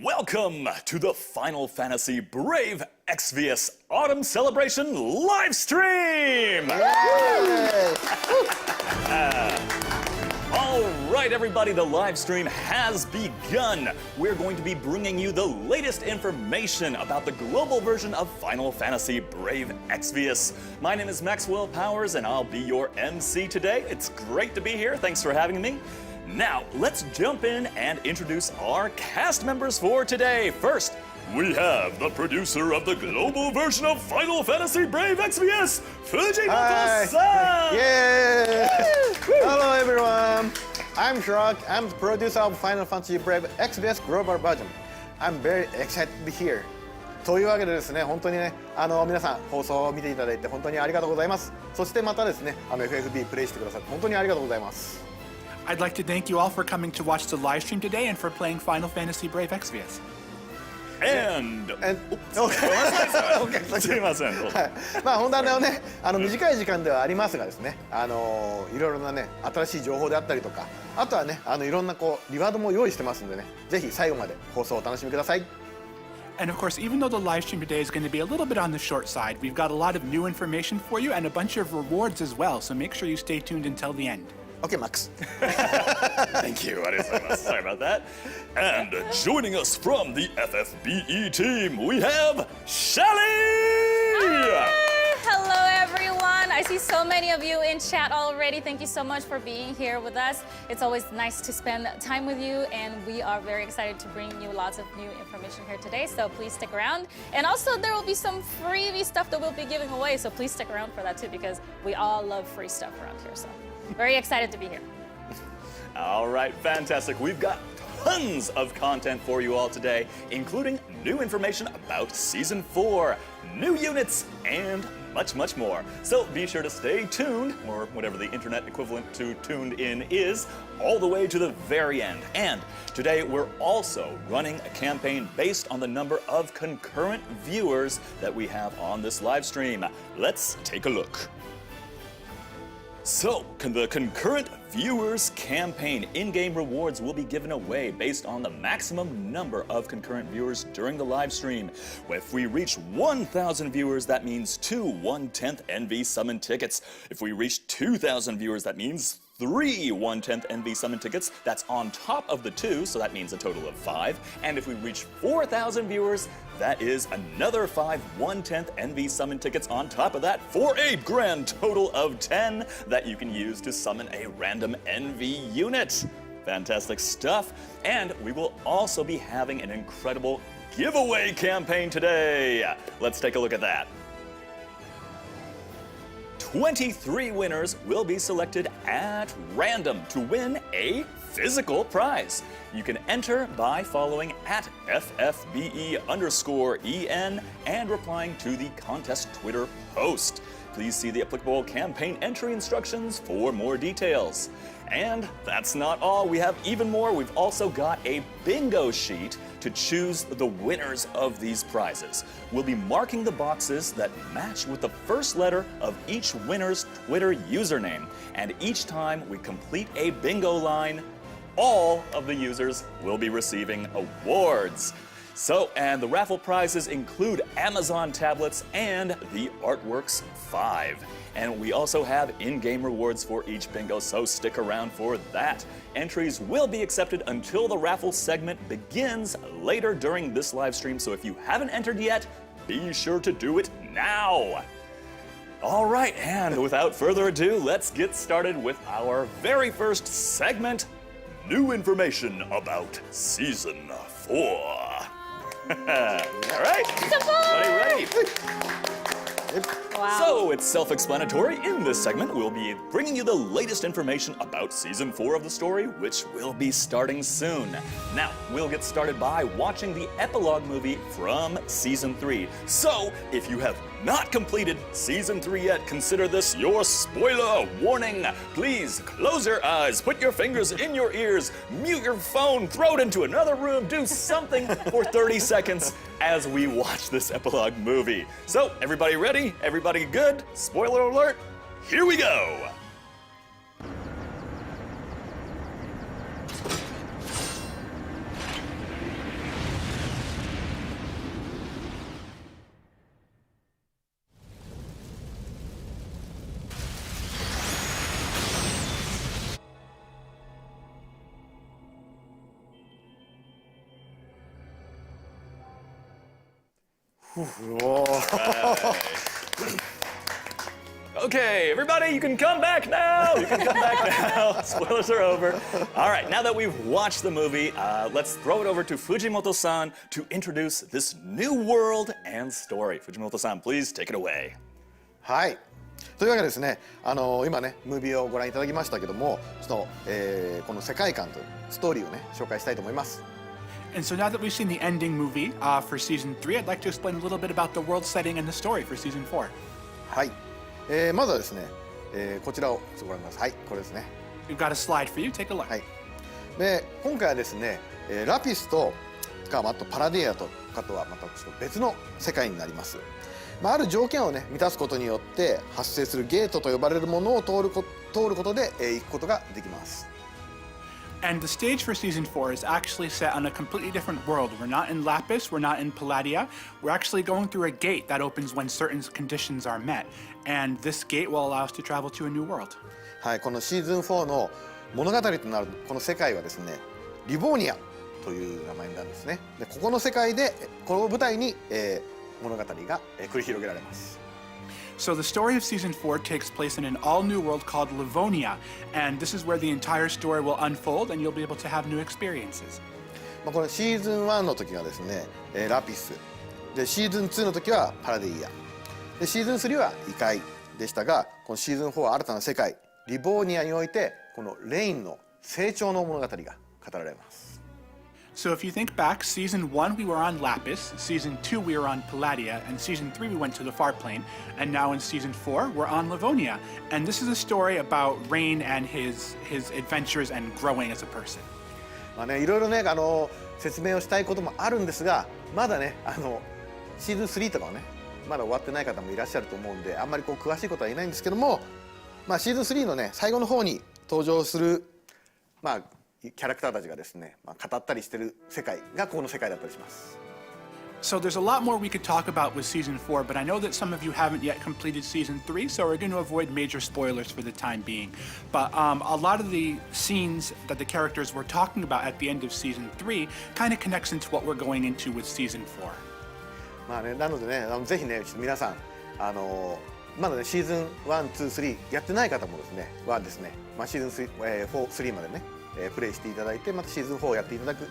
Welcome to the Final Fantasy Brave Exvius Autumn Celebration Livestream! All right, everybody, the live stream has begun. We're going to be bringing you the latest information about the global version of Final Fantasy Brave Exvius. My name is Maxwell Powers, and I'll be your MC today. It's great to be here. Thanks for having me. Now, let's jump in and introduce our cast members for today. First, we have the producer of the global version of Final Fantasy Brave Exvius, Fujimoto-san! Yeah! Hello, everyone. I'm Hiroki. I'm the producer of Final Fantasy Brave Exvius global version. I'm very excited to be here. というわけでですね、本当にね、皆さん放送を見ていただいて本当にありがとうございます。そしてまたですね、FFBE プレイしてくださって本当にありがとうございます。I'd like to thank you all for coming to watch the live stream today and for playing Final Fantasy Brave Exvius. And すいません。まあ本当はね、短い時間ではありますがですね、いろいろなね、新しい情報であったりとか、あとはね、いろんなリワードも用意してますんでね、ぜひ最後まで放送をお楽しみください。And of course, even though the live stream today is going to be a little bit on the short side, we've got a lot of new information for you and a bunch of rewards as well, so make sure you stay tuned until the end. Okay, Max. Thank you. Sorry about that. And joining us from the FFBE team, we have Shaly! Hi. Hello, everyone. I see so many of you in chat already. Thank you so much for being here with us. It's always nice to spend time with you, and we are very excited to bring you lots of new information here today, so please stick around. And also, there will be some freebie stuff that we'll be giving away, so please stick around for that too, because we all love free stuff around here, so very excited to be here. All right, fantastic. We've got tons of content for you all today, including new information about Season 4, new units, and much, much more. So be sure to stay tuned, or whatever the internet equivalent to tuned in is, all the way to the very end. And today we're also running a campaign based on the number of concurrent viewers that we have on this live stream. Let's take a look. So, the concurrent viewers campaign in-game rewards will be given away based on the maximum number of concurrent viewers during the live stream. If we reach 1,000 viewers, that means 2 1/10 NV summon tickets. If we reach 2,000 viewers, that means 3 1/10 NV summon tickets. That's on top of the 2, so that means a total of 5. And if we reach 4,000 viewers, that is another 5 1/10 NV summon tickets on top of that, for a grand total of 10 that you can use to summon a random NV unit. Fantastic stuff. And we will also be having an incredible giveaway campaign today. Let's take a look at that. 23 winners will be selected at random to win a physical prize. You can enter by following at FFBE_EN and replying to the contest Twitter post. Please see the applicable campaign entry instructions for more details. And that's not all. We have even more. We've also got a bingo sheet to choose the winners of these prizes. We'll be marking the boxes that match with the first letter of each winner's Twitter username. And each time we complete a bingo line, all of the users will be receiving awards. So, and the raffle prizes include Amazon tablets and the Artworks 5. And we also have in-game rewards for each bingo, so stick around for that. Entries will be accepted until the raffle segment begins later during this live stream, so if you haven't entered yet, be sure to do it now. All right, and without further ado, let's get started with our very first segment, new information about Season 4. All right, ready? Wow. So it's self-explanatory. In this segment, we'll be bringing you the latest information about Season 4 of the story, which will be starting soon. Now, we'll get started by watching the epilogue movie from Season 3. So, if you have not completed Season 3 yet, consider this your spoiler warning. Please close your eyes, put your fingers in your ears, mute your phone, throw it into another room, do something for 30 seconds as we watch this epilogue movie. So, everybody ready? Everybody good? Spoiler alert, here we go! Okay, everybody, you can come back now. You can come back now. Spoilers are over. All right, now that we've watched the movie, let's throw it over to Fujimoto-san to introduce this new world and story. Fujimoto-san, please take it away. はい。というわけでですね、今ね、ムービーをご覧いただきましたけども、ちょっと、この世界観とストーリーをね、紹介したいと思います。And so now that we've seen the ending movie for season 3, I'd like to explain a little bit about the world setting and the story for season 4. はい。まずはですね、こちらをご覧ください。これですね。We've got a slide for you. Take a look. はい。で、今回はですね、ラピスとあとパラディアとかとはまた別の世界になります。ある条件をね満たすことによって発生するゲートと呼ばれるものを通ることで行くことができます。And the stage for season 4 is actually set on a completely different world. We're not in Lapis, we're not in Palladia. We're actually going through a gate that opens when certain conditions are met. And this gate will allow us to travel to a new world. はい、このシーズン4の物語となるこの世界はですね、リボーニアという名前なんですね。で、ここの世界でこの舞台に、物語が繰り広げられます。So the story of season 4 takes place in an all-new world called Livonia, and this is where the entire story will unfold, and you'll be able to have new experiences. このシーズン1の時はですね、ラピスで、シーズン2の時はパラディアで、シーズン3は異界でしたが、このシーズン4は新たな世界リボーニアにおいてこのレインの成長の物語が語られます。So if you think back, season 1 we were on Lapis, season 2 we were on Palladia, and season 3 we went to the Far Plane, and now in season 4 we're on Livonia. And this is a story about Rain and his adventures and growing as a person. いろいろね説明をしたいこともあるんですが、まだねシーズン3とかはねまだ終わってない方もいらっしゃると思うんで、あんまり詳しいことは言えないんですけども、シーズン3のね最後の方に登場するキャラクターたちがですね、語ったりしてる世界がこの世界だったりします。So there's a lot more we could talk about with season 4, but I know that some of you haven't yet completed season 3, so we're going to avoid major spoilers for the time being. But a lot of the scenes that the characters were talking about at the end of season 3 kind of connects into what we're going into with season 4. なのでね、ぜひね、皆さんまだねシーズン1、2、3やってない方もですね、シーズン3、3までね、プレイしていただいて、またシーズン4をやっていただく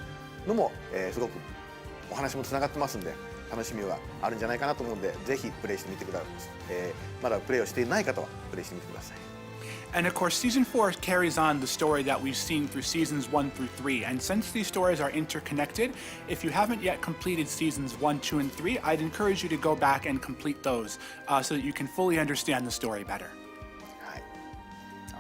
のも、すごくお話もつながってますんで、楽しみはあるんじゃないかなと思うので、ぜひプレイしてみてください。まだプレイをしていない方はプレイしてみてください。And of course, season 4 carries on the story that we've seen through seasons 1 through 3. And since these stories are interconnected, if you haven't yet completed seasons 1, 2, and 3, I'd encourage you to go back and complete those so that you can fully understand the story better.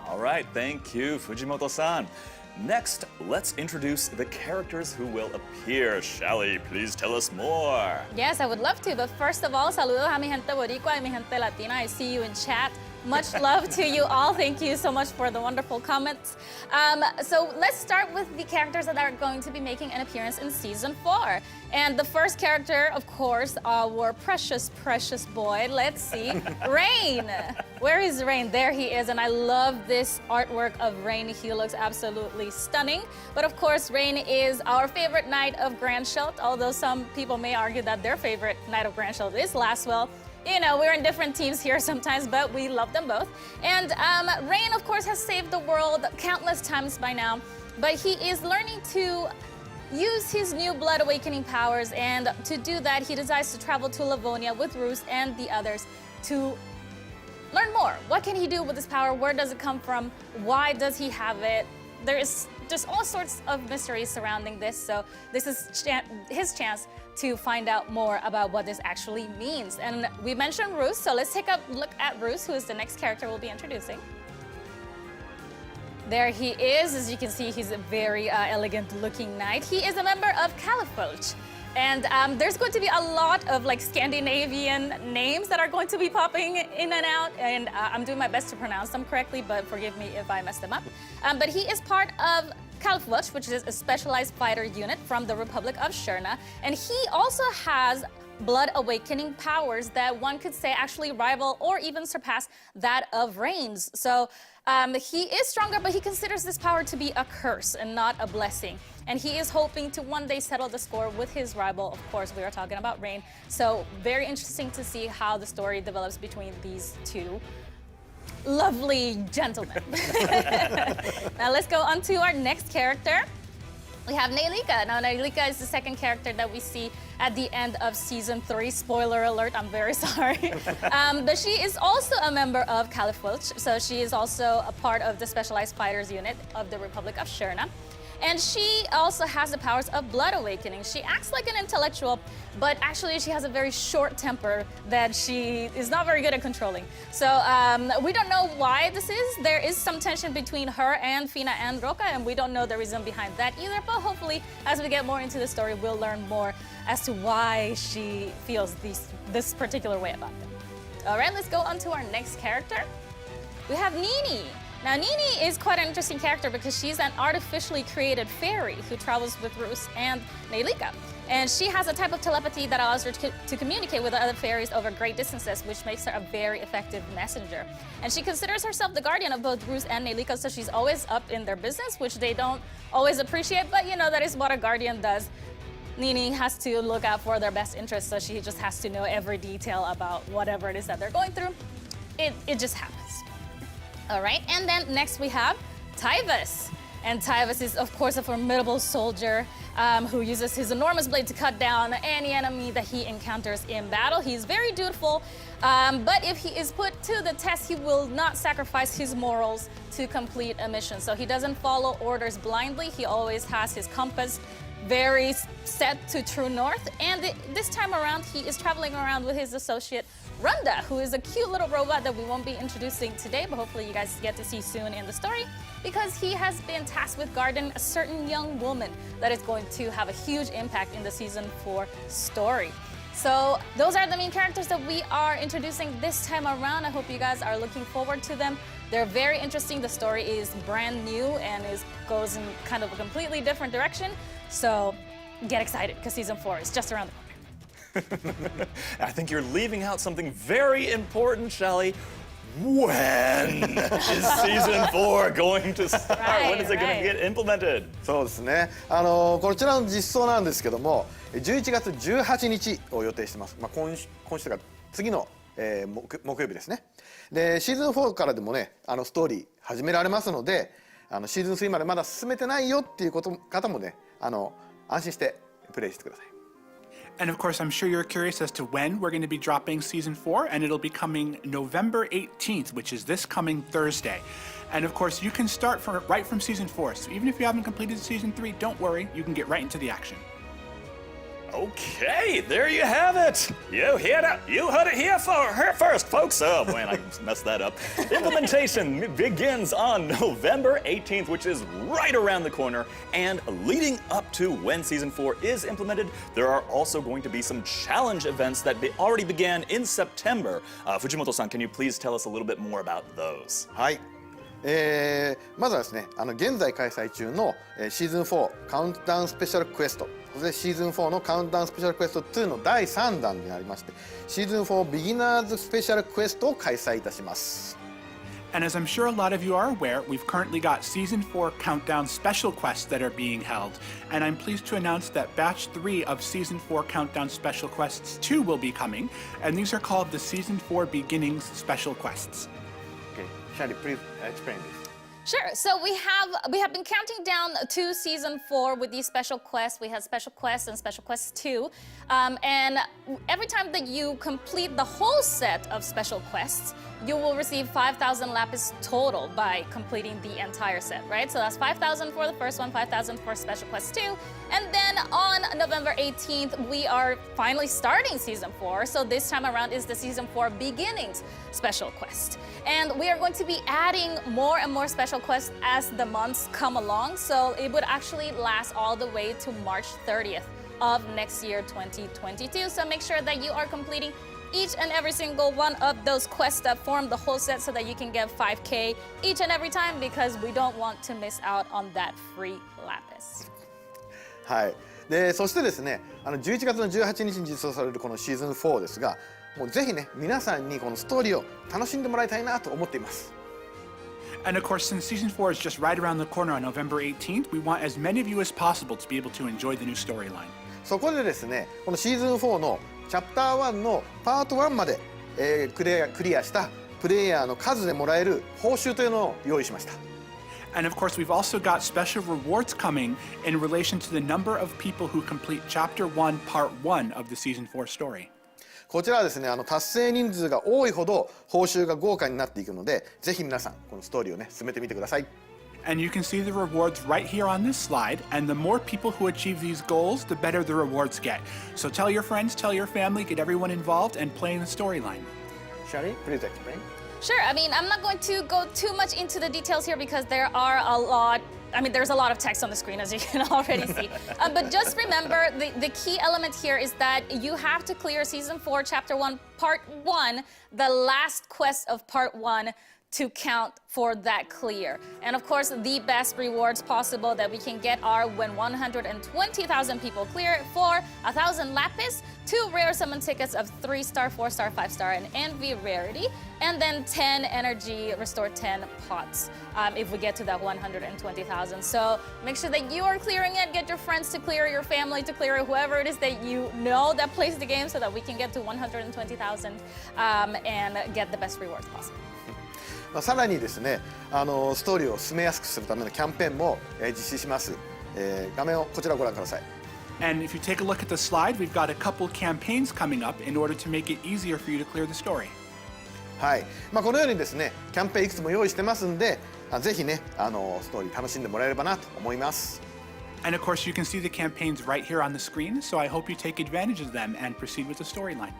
All right, thank you, Fujimoto-san. Next, let's introduce the characters who will appear. Shaly, please tell us more. Yes, I would love to. But first of all, saludos a mi gente boricua y mi gente latina. I see you in chat. Much love to you all. Thank you so much for the wonderful comments. So let's start with the characters that are going to be making an appearance in season 4. And the first character, of course, our precious, precious boy. Let's see, Rain. Where is Rain? There he is. And I love this artwork of Rain. He looks absolutely stunning. But of course, Rain is our favorite knight of Grandshelt, although some people may argue that their favorite knight of Grandshelt is Lastwell. You know, we're in different teams here sometimes, but we love them both. And Rain, of course, has saved the world countless times by now, but he is learning to use his new blood awakening powers, and to do that, he decides to travel to Livonia with Roos and the others to learn more. What can he do with this power? Where does it come from? Why does he have it? There is just all sorts of mysteries surrounding this, so this is his chance to find out more about what this actually means. And we mentioned Roos, so let's take a look at Roos, who is the next character we'll be introducing. There he is. As you can see, he's a very elegant-looking knight. He is a member of Califolch. And there's going to be a lot of Scandinavian names that are going to be popping in and out, and I'm doing my best to pronounce them correctly, but forgive me if I mess them up. But he is part of Califolch, which is a specialized fighter unit from the Republic of Shurna, and he also has blood awakening powers that one could say actually rival or even surpass that of Rain's. So he is stronger, but he considers this power to be a curse and not a blessing. And he is hoping to one day settle the score with his rival. Of course, we are talking about Rain. So very interesting to see how the story develops between these two lovely gentlemen. Now let's go on to our next character. We have Neilika. Now, Neilika is the second character that we see at the end of season 3. Spoiler alert, I'm very sorry. But she is also a member of Califwilch, so she is also a part of the Specialized Fighters Unit of the Republic of Sherna. And she also has the powers of blood awakening. She acts like an intellectual, but actually she has a very short temper that she is not very good at controlling. So we don't know why this is. There is some tension between her and Fina and Roka, and we don't know the reason behind that either. But hopefully, as we get more into the story, we'll learn more as to why she feels this particular way about them. All right, let's go on to our next character. We have Nini. Now, Nini is quite an interesting character because she's an artificially created fairy who travels with Roos and Neilika. And she has a type of telepathy that allows her to communicate with other fairies over great distances, which makes her a very effective messenger. And she considers herself the guardian of both Roos and Neilika, so she's always up in their business, which they don't always appreciate, but you know, that is what a guardian does. Nini has to look out for their best interests, so she just has to know every detail about whatever it is that they're going through. It just happens. All right, and then next we have Tyvus. And Tyvus is, of course, a formidable soldier who uses his enormous blade to cut down any enemy that he encounters in battle. He's very dutiful, but if he is put to the test, he will not sacrifice his morals to complete a mission. So he doesn't follow orders blindly. He always has his compass very set to true north. And this time around, he is traveling around with his associate, Runda, who is a cute little robot that we won't be introducing today, but hopefully you guys get to see soon in the story, because he has been tasked with guarding a certain young woman that is going to have a huge impact in the season 4 story. So those are the main characters that we are introducing this time around. I hope you guys are looking forward to them. They're very interesting. The story is brand new and goes in kind of a completely different direction. So get excited, because season 4 is just around the corner. I think you're leaving out something very important, Shaly. When is season 4 going to start? When is it going to get implemented? そうですね。こちらの実装なんですけども、11月18日を予定してます。今週というか次の、木曜日ですね。で、シーズン4からでもね、ストーリー始められますので、シーズン3までまだ進めてないよっていう方もね、安心してプレイしてください。And of course, I'm sure you're curious as to when we're going to be dropping season 4, and it'll be coming November 18th, which is this coming Thursday. And of course, you can start right from season 4. So even if you haven't completed season 3, don't worry, you can get right into the action. Okay, there you have it. You heard it here first, folks. Oh man, I messed that up. Implementation begins on November 18th, which is right around the corner. And leading up to when season 4 is implemented, there are also going to be some challenge events that already began in September. Fujimoto-san, can you please tell us a little bit more about those? はい。まずはですね、現在開催中のシーズン4カウントダウンスペシャルクエスト、そしてシーズン4のカウントダウンスペシャルクエスト2の第3弾になりまして、シーズン4ビギナーズスペシャルクエストを開催いたします。And as I'm sure a lot of you are aware, we've currently got Season 4 Countdown Special Quests that are being held. And I'm pleased to announce that Batch 3 of Season 4 Countdown Special Quests 2 will be coming. And these are called the Season 4 Beginnings Special Quests. Okay, Shaly, please explain this. Sure. So we have been counting down to season 4 with these special quests. We have special quests and special quests 2. And every time that you complete the whole set of special quests, you will receive 5,000 lapis total by completing the entire set, right? So that's 5,000 for the first one, 5,000 for special quest 2. And then on November 18th, we are finally starting season 4. So this time around is the season 4 beginnings special quest. And we are going to be adding more and more special quests as the months come along. So it would actually last all the way to March 30th of next year, 2022. So make sure that you are completing each and every single one of those quests that form the whole set so that you can get 5K each and every time, because we don't want to miss out on that free lapis. はい。でそしてですね11月の18日に実装されるこのシーズン4ですがもうぜひね皆さんにこのストーリーを楽しんでもらいたいなと思っています。 And of course, since season 4 is just right around the corner on November 18th, we want as many of you as possible to be able to enjoy the new storyline. そこでですねこのシーズン4のチャプター1のパート1まで、クリアしたプレイヤーの数でもらえる報酬というのを用意しました。 And of course, we've also got special rewards coming in relation to the number of people who complete Chapter 1, Part 1 of the Season 4 story. こちらはですね達成人数が多いほど報酬が豪華になっていくのでぜひ皆さんこのストーリーをね進めてみてください。 And you can see the rewards right here on this slide, and the more people who achieve these goals, the better the rewards get. So tell your friends, tell your family, get everyone involved, and play in the storyline. Shaly, please explain. Sure. I mean, I'm not going to go too much into the details here because there are a lot. I mean, there's a lot of text on the screen, as you can already see. But just remember, the key element here is that you have to clear Season 4, Chapter 1, Part 1, the last quest of Part 1, to count for that clear. And of course, the best rewards possible that we can get are when 120,000 people clear it, for 1,000 lapis, 2 rare summon tickets of 3-star, 4-star, 5-star, and envy rarity, and then 10 energy restore 10 pots if we get to that 120,000. So make sure that you are clearing it, get your friends to clear, your family to clear, whoever it is that you know that plays the game so that we can get to 120,000 and get the best rewards possible. さらにですねストーリーを進めやすくするためのキャンペーンも、実施します、画面をこちらご覧ください。 And if you take a look at the slide, we've got a couple campaigns coming up in order to make it easier for you to clear the story. はい、このようにですねキャンペーンいくつも用意してますんでぜひねストーリー楽しんでもらえればなと思います。 And of course, you can see the campaigns right here on the screen, so I hope you take advantage of them and proceed with the storyline.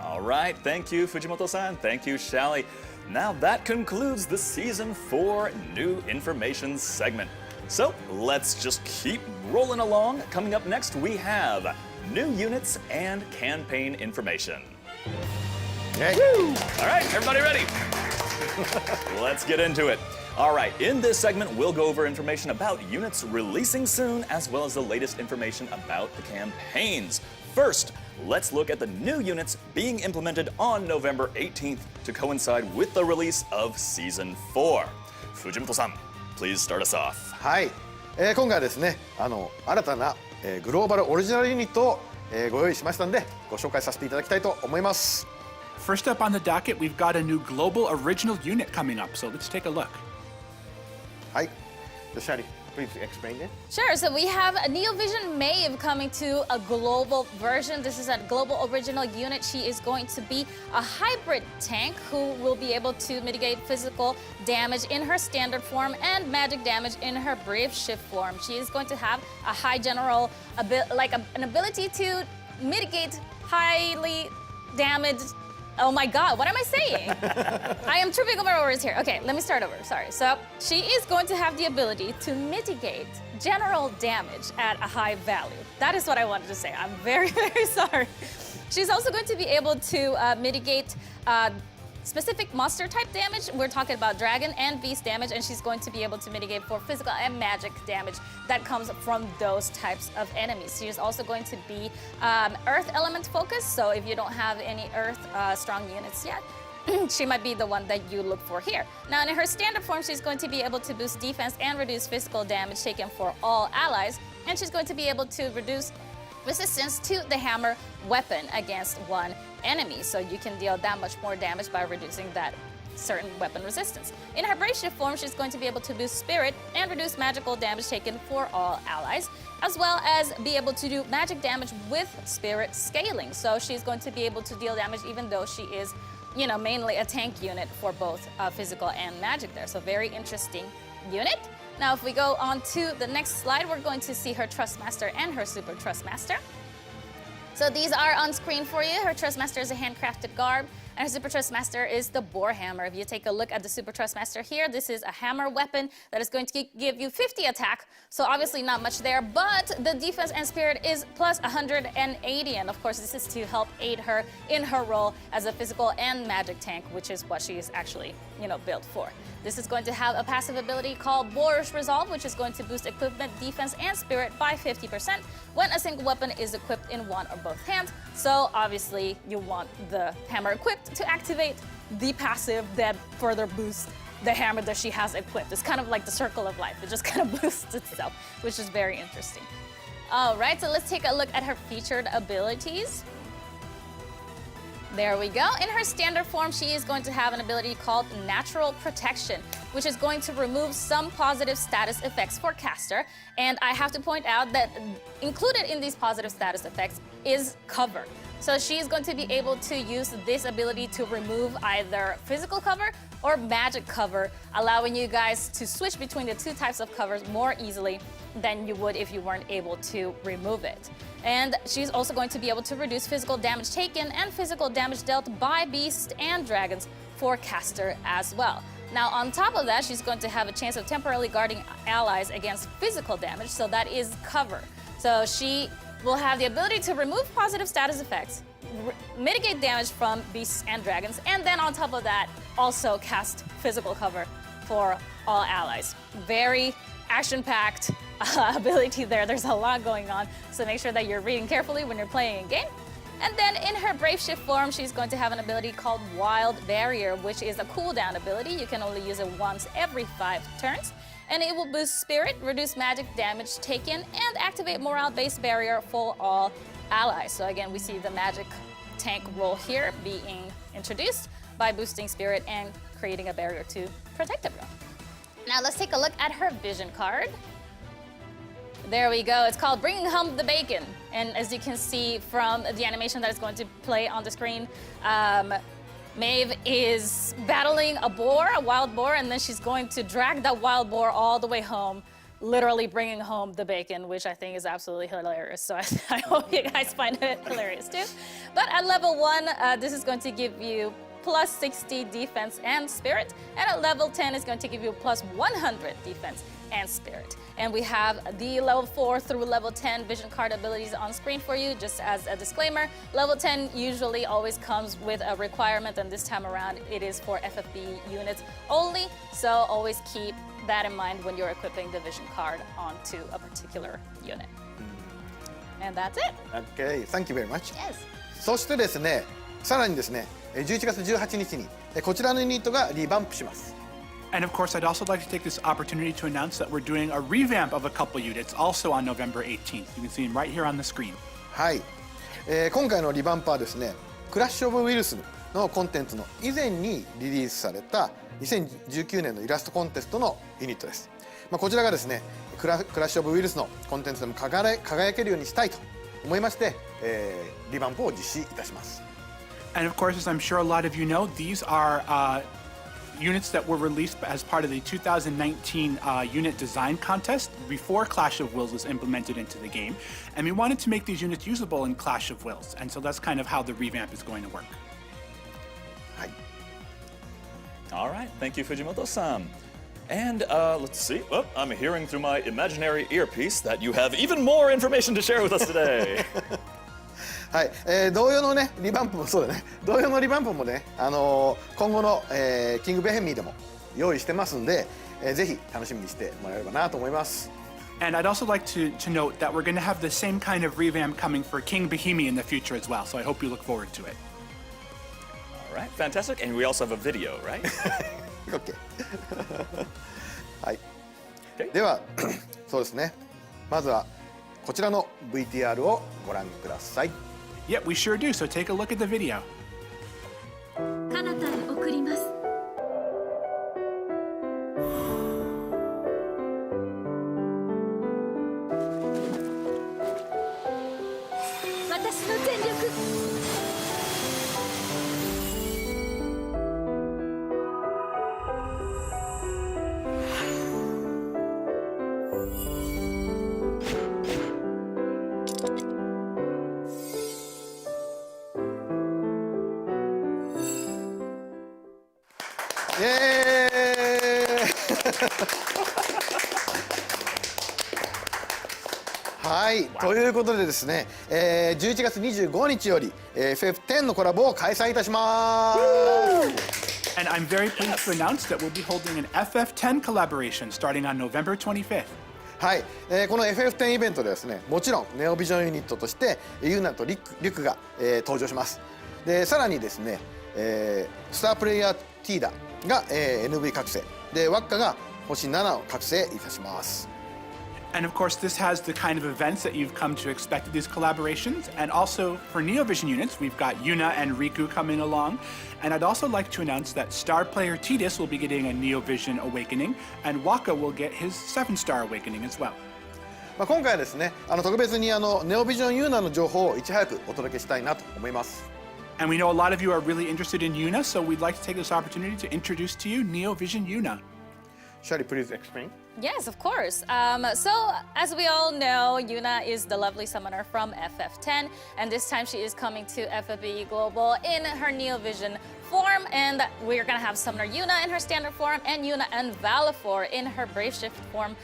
All right, thank you, Fujimoto-san. Thank you, Shaly. Now that concludes the Season 4 New Information segment. So let's just keep rolling along. Coming up next, we have new units and campaign information. All right, everybody ready? Let's get into it. All right, in this segment, we'll go over information about units releasing soon, as well as the latest information about the campaigns. First, let's look at the new units being implemented on November 18th to coincide with the release of Season 4. Fujimoto-san, please start us off. はい、今回はですね新たな、グローバルオリジナルユニットを、ご用意しましたのでご紹介させていただきたいと思います。 First up on the docket, we've got a new global original unit coming up, so let's take a look. はい、Shaly, please explain it. Sure, so we have a Neovision Maeve coming to a global version. This is a global original unit. She is going to be a hybrid tank who will be able to mitigate physical damage in her standard form and magic damage in her brave shift form. She is going to have a high general, an ability to mitigate highly damaged. Oh my God, what am I saying? I am tripping over words here. Okay, let me start over, sorry. So she is going to have the ability to mitigate general damage at a high value. That is what I wanted to say. I'm very, very sorry. She's also going to be able to mitigate specific monster type damage. We're talking about dragon and beast damage, and she's going to be able to mitigate for physical and magic damage that comes from those types of enemies. She is also going to be earth element focused, so if you don't have any earth strong units yet, she might be the one that you look for here. Now in her standard form, she's going to be able to boost defense and reduce physical damage taken for all allies, and she's going to be able to reduce resistance to the hammer weapon against one enemy, so you can deal that much more damage by reducing that certain weapon resistance. In her brave shift form, she's going to be able to boost spirit and reduce magical damage taken for all allies, as well as be able to do magic damage with spirit scaling. So she's going to be able to deal damage even though she is, mainly a tank unit for both physical and magic there. So very interesting unit. Now, if we go on to the next slide, we're going to see her Trustmaster and her Super Trustmaster. So these are on screen for you. Her Trustmaster is a handcrafted garb. and her Super Thrustmaster is the Boar Hammer. If you take a look at the Super Thrustmaster here, this is a hammer weapon that is going to give you 50 attack, so obviously not much there, but the defense and spirit is plus 180, and of course this is to help aid her in her role as a physical and magic tank, which is what she is actually, built for. This is going to have a passive ability called Boorish Resolve, which is going to boost equipment, defense, and spirit by 50% when a single weapon is equipped in one or both hands. So obviously you want the hammer equipped to activate the passive that further boosts the hammer that she has equipped. It's kind of like the circle of life. It just kind of boosts itself, which is very interesting. All right, so let's take a look at her featured abilities. There we go. In her standard form, she is going to have an ability called Natural Protection, which is going to remove some positive status effects for caster. And I have to point out that included in these positive status effects is cover. So she is going to be able to use this ability to remove either physical cover or magic cover, allowing you guys to switch between the two types of covers more easily than you would if you weren't able to remove it. And she's also going to be able to reduce physical damage taken and physical damage dealt by beasts and dragons for caster as well. Now, on top of that, she's going to have a chance of temporarily guarding allies against physical damage, so that is cover. So she will have the ability to remove positive status effects, mitigate damage from beasts and dragons, and then on top of that, also cast physical cover for all allies. Very action-packed ability there. There's a lot going on, so make sure that you're reading carefully when you're playing a game. And then in her Brave Shift form, she's going to have an ability called Wild Barrier, which is a cooldown ability. You can only use it once every 5 turns. And it will boost spirit, reduce magic damage taken, and activate morale-based barrier for all allies. So again, we see the magic tank role here being introduced by boosting spirit and creating a barrier to protect everyone. Now let's take a look at her vision card. There we go. It's called Bringing Home the Bacon. And as you can see from the animation that is going to play on the screen, Maeve is battling a boar, a wild boar, and then she's going to drag that wild boar all the way home, literally bringing home the bacon, which I think is absolutely hilarious. So I hope you guys find it hilarious too. But at level 1, this is going to give you plus 60 defense and spirit, and at level 10 is going to give you plus 100 defense and spirit. And we have the level 4 through level 10 vision card abilities on screen for you. Just as a disclaimer, level 10 usually always comes with a requirement, and this time around it is for FFBE units only, so always keep that in mind when you're equipping the vision card onto a particular unit. And that's it. Okay, thank you very much. Yes. そしてですね、さらにですね、11月18日にこちらのユニットがリバンプします。And of course, I'd also like to take this opportunity to announce that we're doing a revamp of a couple units also on November 18th. You can see them right here on the screen. はい、今回のリバンプはですね、クラッシュ・オブ・ウィルスのコンテンツの以前にリリースされた2019年のイラストコンテストのユニットです。こちらがですね、クラッシュ・オブ・ウィルスのコンテンツでも輝けるようにしたいと思いまして、リバンプを実施いたします。And of course, as I'm sure a lot of you know, these are units that were released as part of the 2019 unit design contest before Clash of Wills was implemented into the game. And we wanted to make these units usable in Clash of Wills. And so that's kind of how the revamp is going to work. All right, thank you, Fujimoto-san. And let's see. Oh, I'm hearing through my imaginary earpiece that you have even more information to share with us today. はい、同様のねリバンプもそうだね。同様のリバンプもね、今後の、キングベヘミーでも用意してますんで、ぜひ楽しみにしてもらえればなと思います。And I'd also like to note that we're going to have the same kind of revamp coming for King Bohemia in the future as well. So I hope you look forward to it. All right, fantastic. And we also have a video, right? OK はい、Okay. ではそうですね、まずはこちらの VTR をご覧ください。Yep, we sure do. So take a look at the video. 彼方へ送ります。私の全力。はい、ということでですね、11月25日より、FF10 のコラボを開催いたします。And I'm very pleased to announce that we'll be holding an FF10 collaboration starting on November 25th. はい、この FF10 イベントでですね、もちろんネオビジョンユニットとしてユナとリュクが、登場します。で、さらにですね、スタープレイヤーティーダが、NV 覚醒で、ワッカが星7を覚醒いたします。And of course, this has the kind of events that you've come to expect with these collaborations. And also for Neovision units, we've got Yuna and Riku coming along. And I'd also like to announce that star player Tidus will be getting a Neovision Awakening, and Waka will get his 7-star Awakening as well. まあ今回はですね、特別にネオビジョンユナの情報をいち早くお届けしたいなと思います。And we know a lot of you are really interested in Yuna, so we'd like to take this opportunity to introduce to you Neovision Yuna. Shaly, please explain. Yes, of course. So, as we all know, Yuna is the lovely summoner from FF10, and this time she is coming to FFBE Global in her Neovision form, and we're gonna have Summoner Yuna in her standard form, and Yuna and Valifor in her Brave Shift form.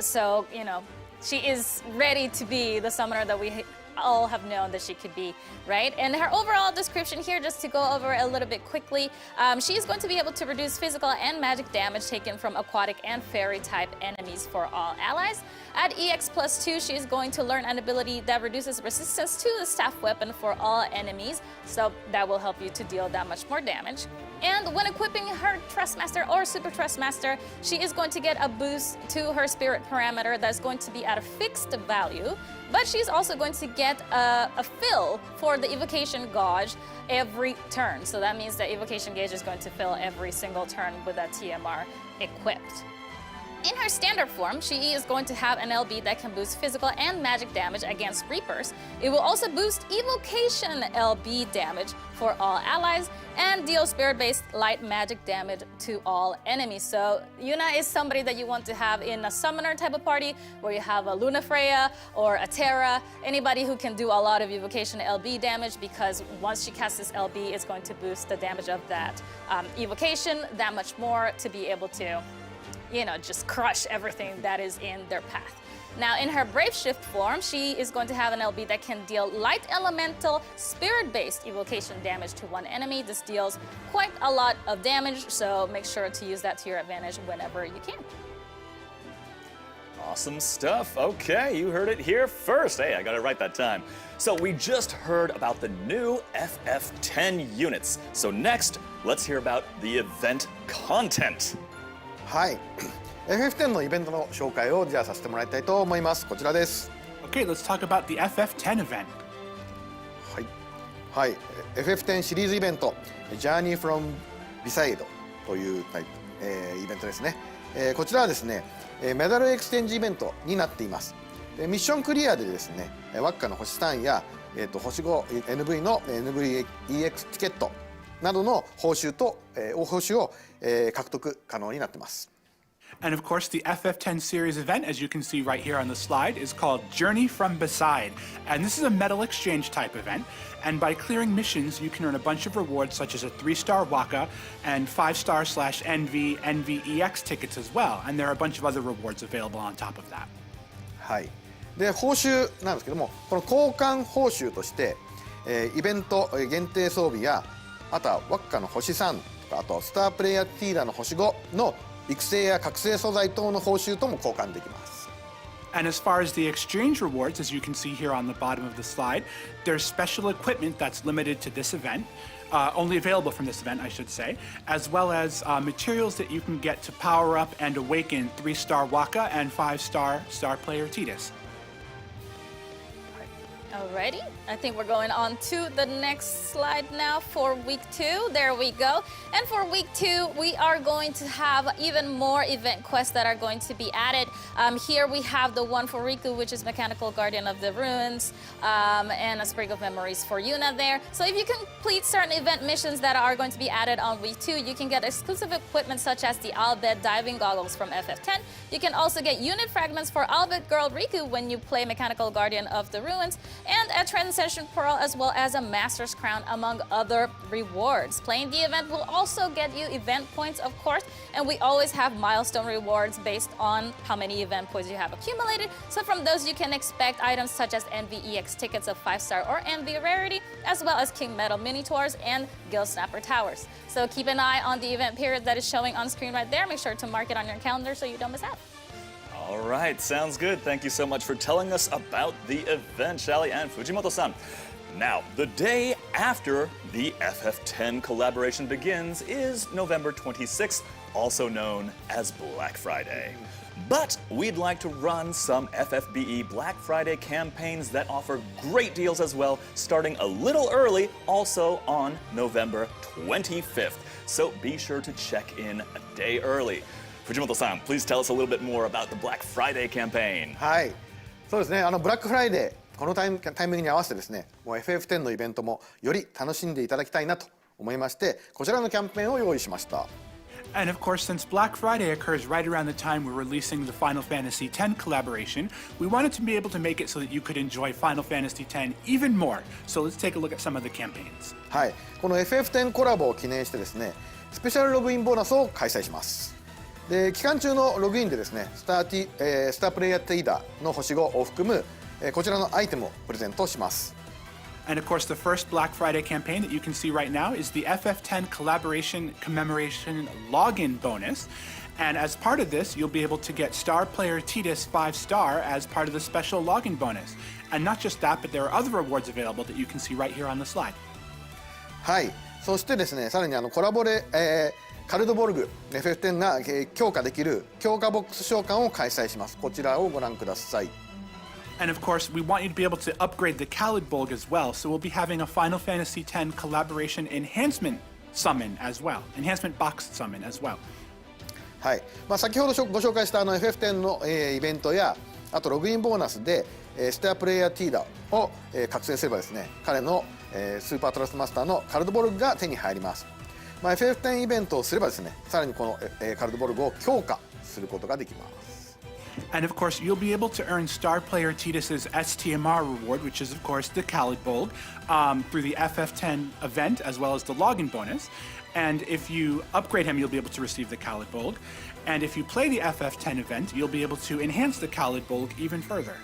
So, you know, she is ready to be the summoner that we all have known that she could be, right? And her overall description here, just to go over a little bit quickly, she is going to be able to reduce physical and magic damage taken from aquatic and fairy type enemies for all allies. At EX+2, she is going to learn an ability that reduces resistance to the staff weapon for all enemies, so that will help you to deal that much more damage. And when equipping her Trustmaster or Super Trustmaster, she is going to get a boost to her spirit parameter that's going to be at a fixed value, but she's also going to get a fill for the evocation gauge every turn. So that means the evocation gauge is going to fill every single turn with that TMR equipped. In her standard form, she is going to have an LB that can boost physical and magic damage against Reapers. It will also boost evocation LB damage for all allies and deal spirit-based light magic damage to all enemies. So Yuna is somebody that you want to have in a summoner type of party where you have a Luna Freya or a Terra, anybody who can do a lot of evocation LB damage, because once she casts this LB, it's going to boost the damage of that evocation that much more to be able to, you know, just crush everything that is in their path. Now, in her Brave Shift form, she is going to have an LB that can deal light elemental spirit-based evocation damage to one enemy. This deals quite a lot of damage, so make sure to use that to your advantage whenever you can. Awesome stuff. Okay, you heard it here first. Hey, I got it right that time. So we just heard about the new FF10 units. So next, let's hear about the event content. はい、FF10 のイベントの紹介をじゃあさせてもらいたいと思います。こちらです。Okay, let's talk about the FF10 event. はい、はい、FF10 シリーズイベント Journey from Beside というタイプ、イベントですね。こちらはですね、メダルエクスチェンジイベントになっています。ミッションクリアでですね、ワッカの星3や、星 5NV の NVEX チケットなどの報酬を、獲得可能になっています。And of course, the FF10 series event, as you can see right here on the slide, is called Journey from Beside. And this is a medal exchange type event. And by clearing missions, you can earn a bunch of rewards such as a 3-star Waka and 5-star /NV, NVEX tickets as well. And there are a bunch of other rewards available on top of that. はい。で、報酬なんですけども、この交換報酬として、イベント限定装備や、あとはワッカの星3とか、あとスタープレイヤーティーダーの星5の育成や覚醒素材等の報酬とも交換できます。And as far as the exchange rewards, as you can see here on the bottom of the slide, there's special equipment that's limited to this event, only available from this event, I should say, as well as materials that you can get to power up and awaken 3-star Waka and 5-star star player Tidus. Alrighty, I think we're going on to the next slide now for week 2. There we go. And for week 2, we are going to have even more event quests that are going to be added. Here we have the one for Riku, which is Mechanical Guardian of the Ruins, and a Sprig of Memories for Yuna there. So if you complete certain event missions that are going to be added on week 2, you can get exclusive equipment such as the Albed diving goggles from FF10. You can also get unit fragments for Albed Girl Riku when you play Mechanical Guardian of the Ruins. and a Transcendent Pearl, as well as a Master's Crown, among other rewards. Playing the event will also get you event points, of course, and we always have milestone rewards based on how many event points you have accumulated. So from those, you can expect items such as NVEX tickets of 5-star or NV Rarity, as well as King Metal Mini Tours and Guild Snapper Towers. So keep an eye on the event period that is showing on screen right there. Make sure to mark it on your calendar so you don't miss out. All right, sounds good. Thank you so much for telling us about the event, Shaly and Fujimoto-san. Now, the day after the FF10 collaboration begins is November 26th, also known as Black Friday. But we'd like to run some FFBE Black Friday campaigns that offer great deals as well, starting a little early, also on November 25th. So be sure to check in a day early. Fujimoto-san, please tell us a little bit more about the Black Friday campaign. はい、そうですね。ブラックフライデーこのタイミングに合わせてですね、もう FF10 のイベントもより楽しんでいただきたいなと思いまして、こちらのキャンペーンを用意しました。And of course, since Black Friday occurs right around the time we're releasing the Final Fantasy X collaboration, we wanted to be able to make it so that you could enjoy Final Fantasy X even more. So let's take a look at some of the campaigns. はい、この FF10 コラボを記念してですね、スペシャルログインボーナスを開催します。で、期間中のログインでですね、スタープレイヤーテイダーの星5を含むこちらのアイテムをプレゼントします。And of course, the first Black Friday campaign that you can see right now is the FF10 Collaboration Commemoration Login Bonus. And as part of this, you'll be able to get Star Player Titus 5-star as part of the special login bonus. And not just that, but there are other rewards available that you can see right here on the slide. はい、そしてですね、さらにコラボレ、カルドボルグ FF10 が強化できる強化ボックス召喚を開催します。こちらをご覧ください。And of course, we want you to be able to upgrade the Kalidbolg as well. So we'll be having a Final Fantasy X collaboration enhancement summon as well. Enhancement box summon as well. はい、先ほどご紹介したFF10 のイベントや、あとログインボーナスでスタープレイヤーティーダーを覚醒すればですね、彼のスーパートラストマスターのカルドボルグが手に入ります。FF10 イベントをすればですね、さらにこのカルドボルグを強化することができます。And of course, you'll be able to earn Star Player Titus's STMR reward, which is of course the Kalidbolg, through the FF10 event as well as the login bonus. And if you upgrade him, you'll be able to receive the Kalidbolg. And if you play the FF10 event, you'll be able to enhance the Kalidbolg even further.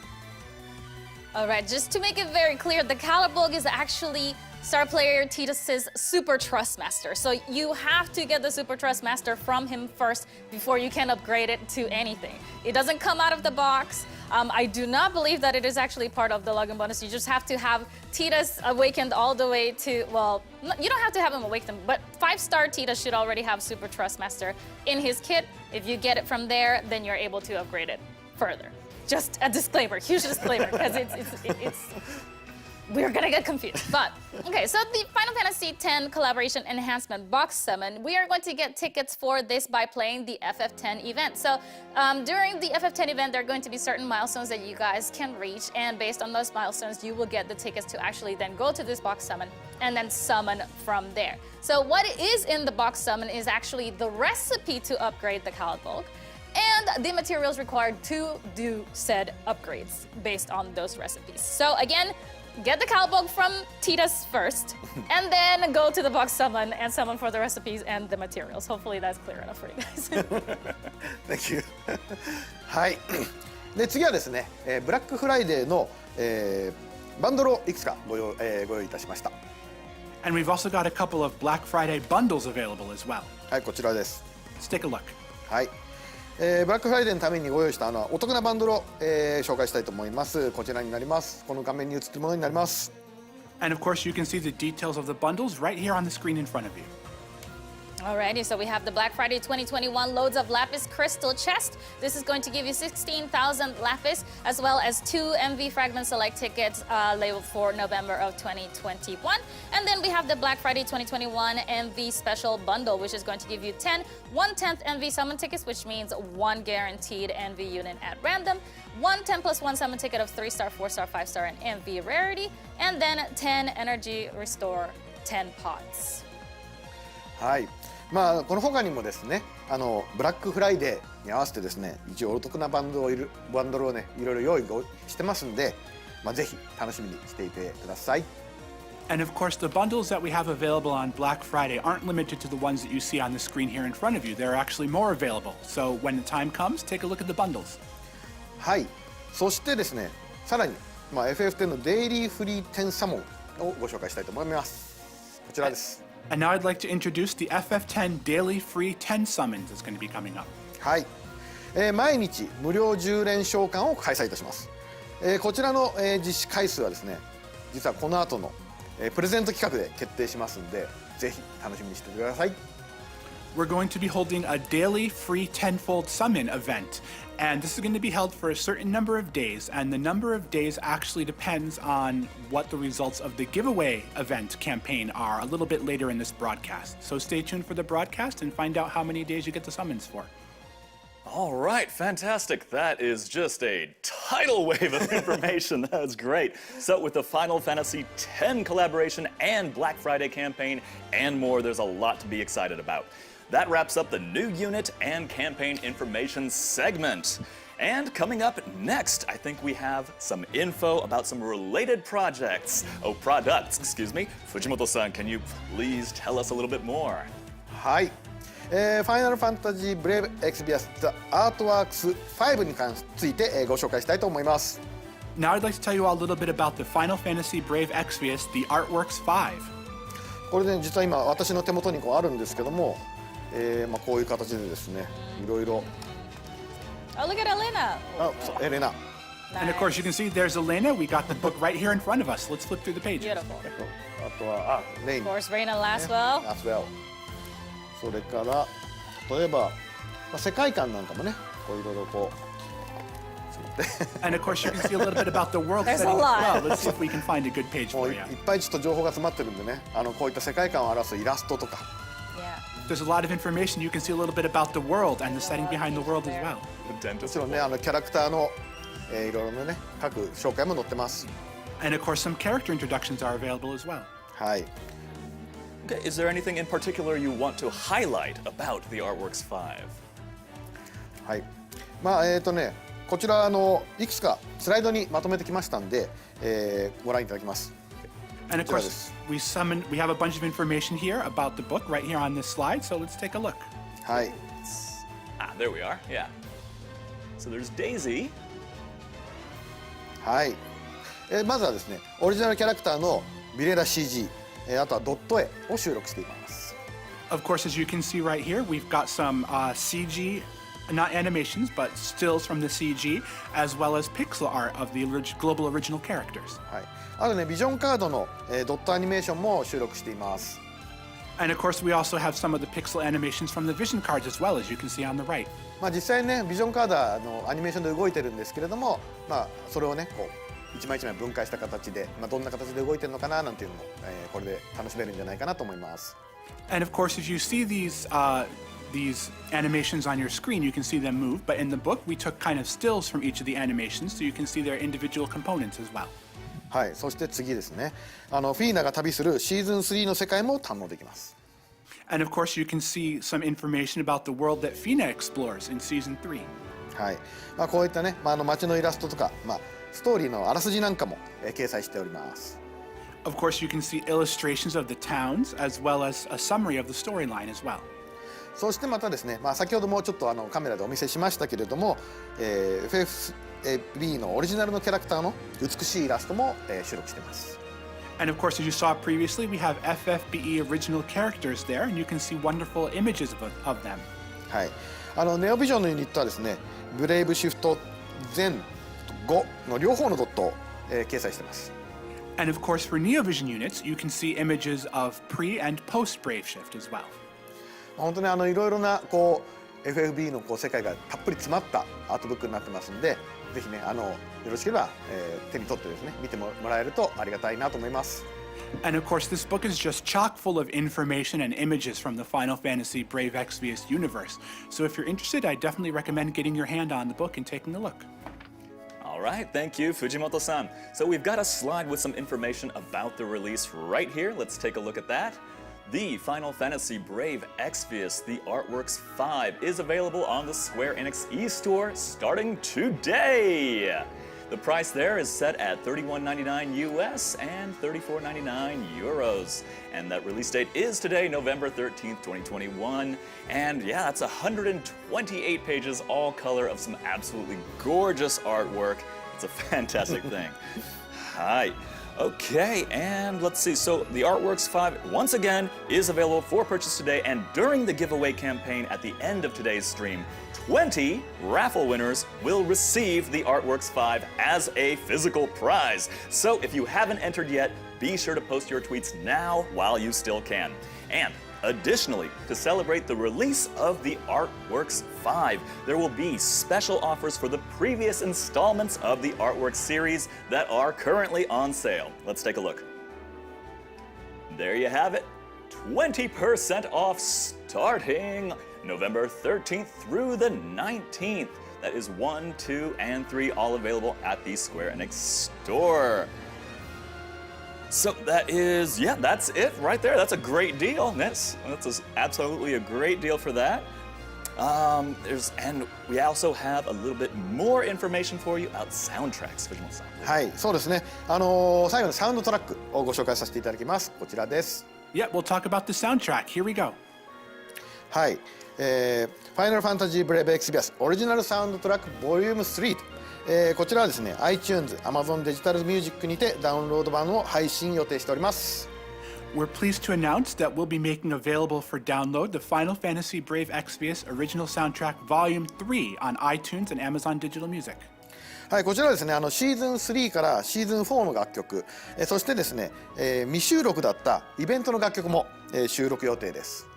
All right, just to make it very clear, the Kalidbolg is actually Star Player Titus's Super Trust Master. So you have to get the Super Trust Master from him first before you can upgrade it to anything. It doesn't come out of the box. I do not believe that it is actually part of the login bonus. You just have to have Titus awakened all the way to, well, you don't have to have him awakened, but 5-star Titus should already have Super Trust Master in his kit. If you get it from there, then you're able to upgrade it further. Just a disclaimer, huge disclaimer, because it's we're gonna get confused. But okay, so the Final Fantasy X collaboration enhancement box summon, we are going to get tickets for this by playing the FF10 event. So during the FF10 event, there are going to be certain milestones that you guys can reach, and based on those milestones, you will get the tickets to actually then go to this box summon and then summon from there. So what is in the box summon is actually the recipe to upgrade the Kalidbolg and the materials required to do said upgrades based on those recipes. So again, get the Kalidbolg from Titus first, and then go to the box summon and summon for the recipes and the materials. Hopefully that's clear enough for you guys. Thank you. はい。で、次はですね、ブラックフライデーの、バンドルをいくつかご用意いたしました。And we've also got a couple of Black Friday bundles available as well. はい、こちらです。Let's take a look. はい。ブラックフライデーのためにご用意したお得なバンドルを、紹介したいと思います。こちらになります。この画面に映っているものになります。And of course, you can see the details of the bundles right here on the screen in front of you. Alrighty, so we have the Black Friday 2021 Loads of Lapis Crystal Chest. This is going to give you 16,000 Lapis, as well as 2 MV Fragment Select tickets labeled for November of 2021. And then we have the Black Friday 2021 MV Special Bundle, which is going to give you 10 1/10 MV Summon tickets, which means 1 guaranteed MV unit at random, 1 10+1 Summon ticket of 3-star, 4-star, 5-star, and MV Rarity, and then 10 Energy Restore 10 pots. はい。この他にもですね、ブラックフライデーに合わせてですね、一応お得なバンドルをね、いろいろ用意してますんで、ぜひ楽しみにしていてください。 And of course, the bundles that we have available on Black Friday aren't limited to the ones that you see on the screen here in front of you. There are actually more available. So when the time comes, take a look at the bundles. はい、そしてですね、さらに、FF10 のデイリーフリー10サモンをご紹介したいと思います。こちらです。 And now I'd like to introduce the FF10 Daily Free 10 Summons that's going to be coming up. はい、毎日無料10連召喚を開催いたします。こちらの、実施回数はですね、実はこの後の、プレゼント企画で決定しますので、ぜひ楽しみにしててください。 We're going to be holding a daily free tenfold summon event. And this is going to be held for a certain number of days. And the number of days actually depends on what the results of the giveaway event campaign are a little bit later in this broadcast. So stay tuned for the broadcast and find out how many days you get the summons for. All right, fantastic. That is just a tidal wave of information. That was great. So with the Final Fantasy X collaboration and Black Friday campaign and more, there's a lot to be excited about. That wraps up the new unit and campaign information segment. And coming up next, I think we have some info about some related products. Fujimoto-san, can you please tell us a little bit more? はい、ファイナルファンタジーブレイブエクスビアス The Artworks 5について、ご紹介したいと思います。 Now I'd like to tell you all a little bit about the Final Fantasy Brave Exvius, The Artworks 5. これね、実は今私の手元にあるんですけども、こういう形でですね、いろいろ。 Oh, look at Elena. そうエレナ。 And of course, you can see there's Elena. We got the book right here in front of us. Let's flip through the pages. Beautiful. あとはレイン。 Of course, Reina Laswell. Laswell。それから例えば、世界観なんかもね、こういろいろこう。 And of course, you can see a little bit about the world There's a setting as lot. well. Let's see if we can find a good page もう for い you. っぱいちょっと情報が詰まってるんでね、こういった世界観を表すイラストとか。 Yeah. There's a lot of information. You can see a little bit about the world and the setting behind the world as well. もちろんね、キャラクターの、いろいろなね、各紹介も載ってます。 And of course, some character introductions are available as well. はい。 Okay, is there anything in particular you want to highlight about the Artworks 5? はい。こちらいくつかスライドにまとめてきましたんで、ご覧いただきます。 And of course, we have a bunch of information here about the book right here on this slide. So let's take a look. はい。 There we are. Yeah. So there's Daisy. はい。まずはですね、オリジナルキャラクターのビレラ CG、あとはドット絵を収録しています。 Of course, as you can see right here, we've got some CG, not animations, but stills from the CG, as well as pixel art of the global original characters. はい。あとね、ビジョンカードの、ドットアニメーションも収録しています。 And of course, we also have some of the pixel animations from the vision cards as well, as you can see on the right. 実際ね、ビジョンカードはアニメーションで動いてるんですけれども、それをね、こう一枚一枚分解した形で、どんな形で動いてるのかななんていうのも、これで楽しめるんじゃないかなと思います。 And of course, if you see these animations on your screen, you can see them move. But in the book, we took kind of stills from each of the animations, so you can see their individual components as well. はい、そして次ですね、フィーナが旅するシーズン3の世界も堪能できます。 And of course, you can see some information about the world that Fina explores in Season 3. はい、こういったね、街のイラストとか、ストーリーのあらすじなんかも、掲載しております。 Of course, you can see illustrations of the towns, as well as a summary of the storyline as well. そしてまたですね、先ほどもちょっとカメラでお見せしましたけれども、FFBE のオリジナルのキャラクターの美しいイラストも、収録しています。 And of course, as you saw previously, we have FFBE original characters there, and you can see wonderful images of them. はい、ネオビジョンのユニットはですね、ブレイブシフト全5の両方のドットを、掲載しています。 And of course, for Neovision units, you can see images of pre and post Brave Shift as well. 本当にいろいろなFFB の世界がたっぷり詰まったアートブックになってますんで、ぜひねよろしければ、手に取ってですね見てもらえるとありがたいなと思います。 And of course, this book is just chock full of information and images from the Final Fantasy Brave Exvius universe. So if you're interested, I definitely recommend getting your hand on the book and taking a look. All right, thank you, Fujimoto-san. So we've got a slide with some information about the release right here. Let's take a look at that. The Final Fantasy Brave Exvius, The Artworks 5, is available on the Square Enix eStore starting today. The price there is set at $31.99 US and $34.99 euros. And that release date is today, November 13th, 2021. And yeah, that's 128 pages, all color, of some absolutely gorgeous artwork. It's a fantastic thing. Hi. Okay, and let's see. So the Artworks 5, once again, is available for purchase today. And during the giveaway campaign at the end of today's stream, 20 raffle winners will receive the Artworks 5 as a physical prize. So if you haven't entered yet, be sure to post your tweets now while you still can. And additionally, to celebrate the release of the Artworks 5, there will be special offers for the previous installments of the Artworks series that are currently on sale. Let's take a look. There you have it. 20% off starting November 13th through the 19th. That is 1, 2, and 3, all available at the Square Enix store. So that is, yeah, that's it right there. That's a great deal. That's absolutely a great deal for that. And we also have a little bit more information for you about soundtracks. Fujimoto-san. はい、そうですね。最後のサウンドトラックをご紹介させていただきます。こちらです。Yeah, we'll talk about the soundtrack. Here we go. はい、Final Fantasy Brave Exvius オリジナルサウンドトラック Vol.3 こちらはですね iTunes、Amazon デジタルミュージックにてダウンロード版を配信予定しております。We're pleased to announce that we'll be making available for download the Final Fantasy Brave Exvius original soundtrack Volume 3 on iTunes and Amazon Digital Music. はい、こちらはですねシーズン3からシーズン4の楽曲、そしてですね、未収録だったイベントの楽曲も、収録予定です。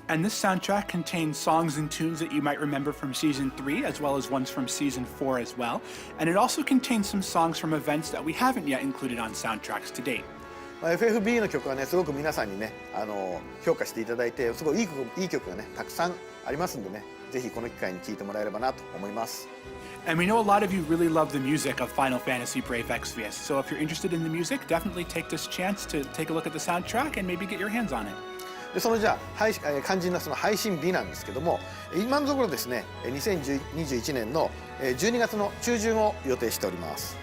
And this soundtrack contains songs and tunes that you might remember from Season 3, as well as ones from Season 4 as well. And it also contains some songs from events that we haven't yet included on soundtracks to date. FFBE の曲はね、すごく皆さんにね、評価していただいて、すごいいい曲がね、たくさんありますんでね、ぜひこの機会に聴いてもらえればなと思います。And we know a lot of you really love the music of Final Fantasy Brave Exvius. So if you're interested in the music, definitely take this chance to take a look at the soundtrack and maybe get your hands on it. でそのじゃあ肝心なその配信日なんですけども、今のところですね2021年の12月の中旬を予定しております。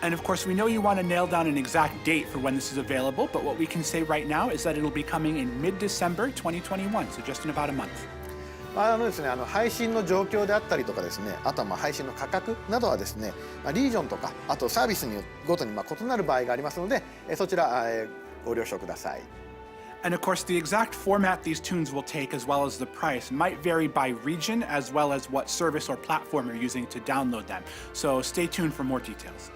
And of course, we know you want to nail down an exact date for when this is available, but what we can say right now is that it'll be coming in mid-December 2021, so just in about a month. ですね、配信の状況であったりとかですね、あとは配信の価格などはですね、リージョンとかあとサービスにごとに異なる場合がありますので、そちらご了承ください。And of course, the exact format these tunes will take, as well as the price, might vary by region, as well as what service or platform you're using to download them. So stay tuned for more details.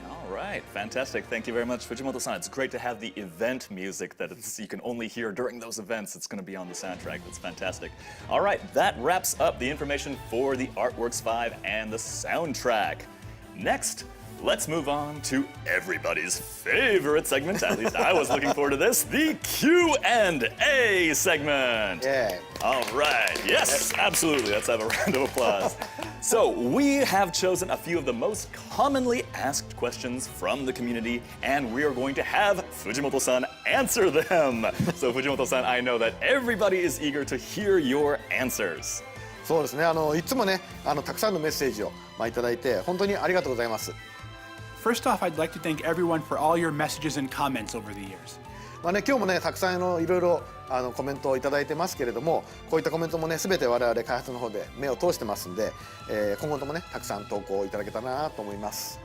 All right, fantastic. Thank you very much, Fujimoto-san. It's great to have the event music that you can only hear during those events. It's going to be on the soundtrack. That's fantastic. All right, that wraps up the information for the Artworks 5 and the soundtrack. Next, let's move on to everybody's favorite segment. At least I was looking forward to this, the Q&A segment. Yeah. All right. Yes, absolutely. Let's have a round of applause. So we have chosen a few of the most commonly asked questions from the community, and we are going to have Fujimoto-san answer them. So Fujimoto-san, I know that everybody is eager to hear your answers. そうですね、いつもねたくさんのメッセージをいただいて本当にありがとうございます。First off, I'd like to thank everyone for all your messages and comments over the years. 今日もねたくさんいろいろコメントをいただいてますけれども、こういったコメントもね全て我々開発の方で目を通してますんで、今後ともねたくさん投稿いただけたらなと思います。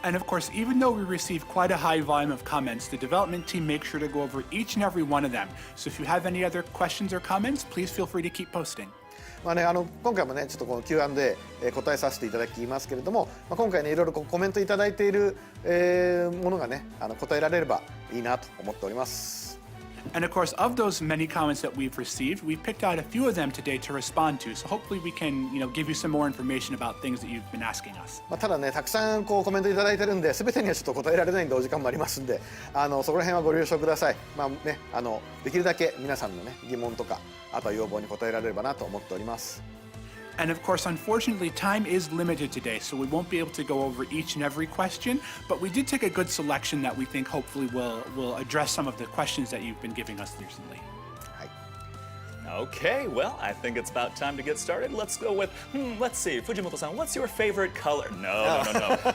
And of course, even though we receive quite a high volume of comments, the development team makes sure to go over each and every one of them. So if you have any other questions or comments, please feel free to keep posting. 今回もねちょっとこの Q&A 答えさせていただきますけれども、今回ねいろいろコメントいただいている、ものがね答えられればいいなと思っております。And of course, of those many comments that we've received, we've picked out a few of them today to respond to. So hopefully we can, give you some more information about things that you've been asking us. ただねたくさんコメントいただいてるんで、全てにはちょっと答えられないんでお時間もありますんで、そこら辺はご了承ください。できるだけ皆さんのね疑問とかあとは要望に答えられればなと思っております。And of course, unfortunately, time is limited today, so we won't be able to go over each and every question, but we did take a good selection that we think hopefully will address some of the questions that you've been giving us recently. Okay, well, I think it's about time to get started. Let's go with, let's see, Fujimoto-san, what's your favorite color? No.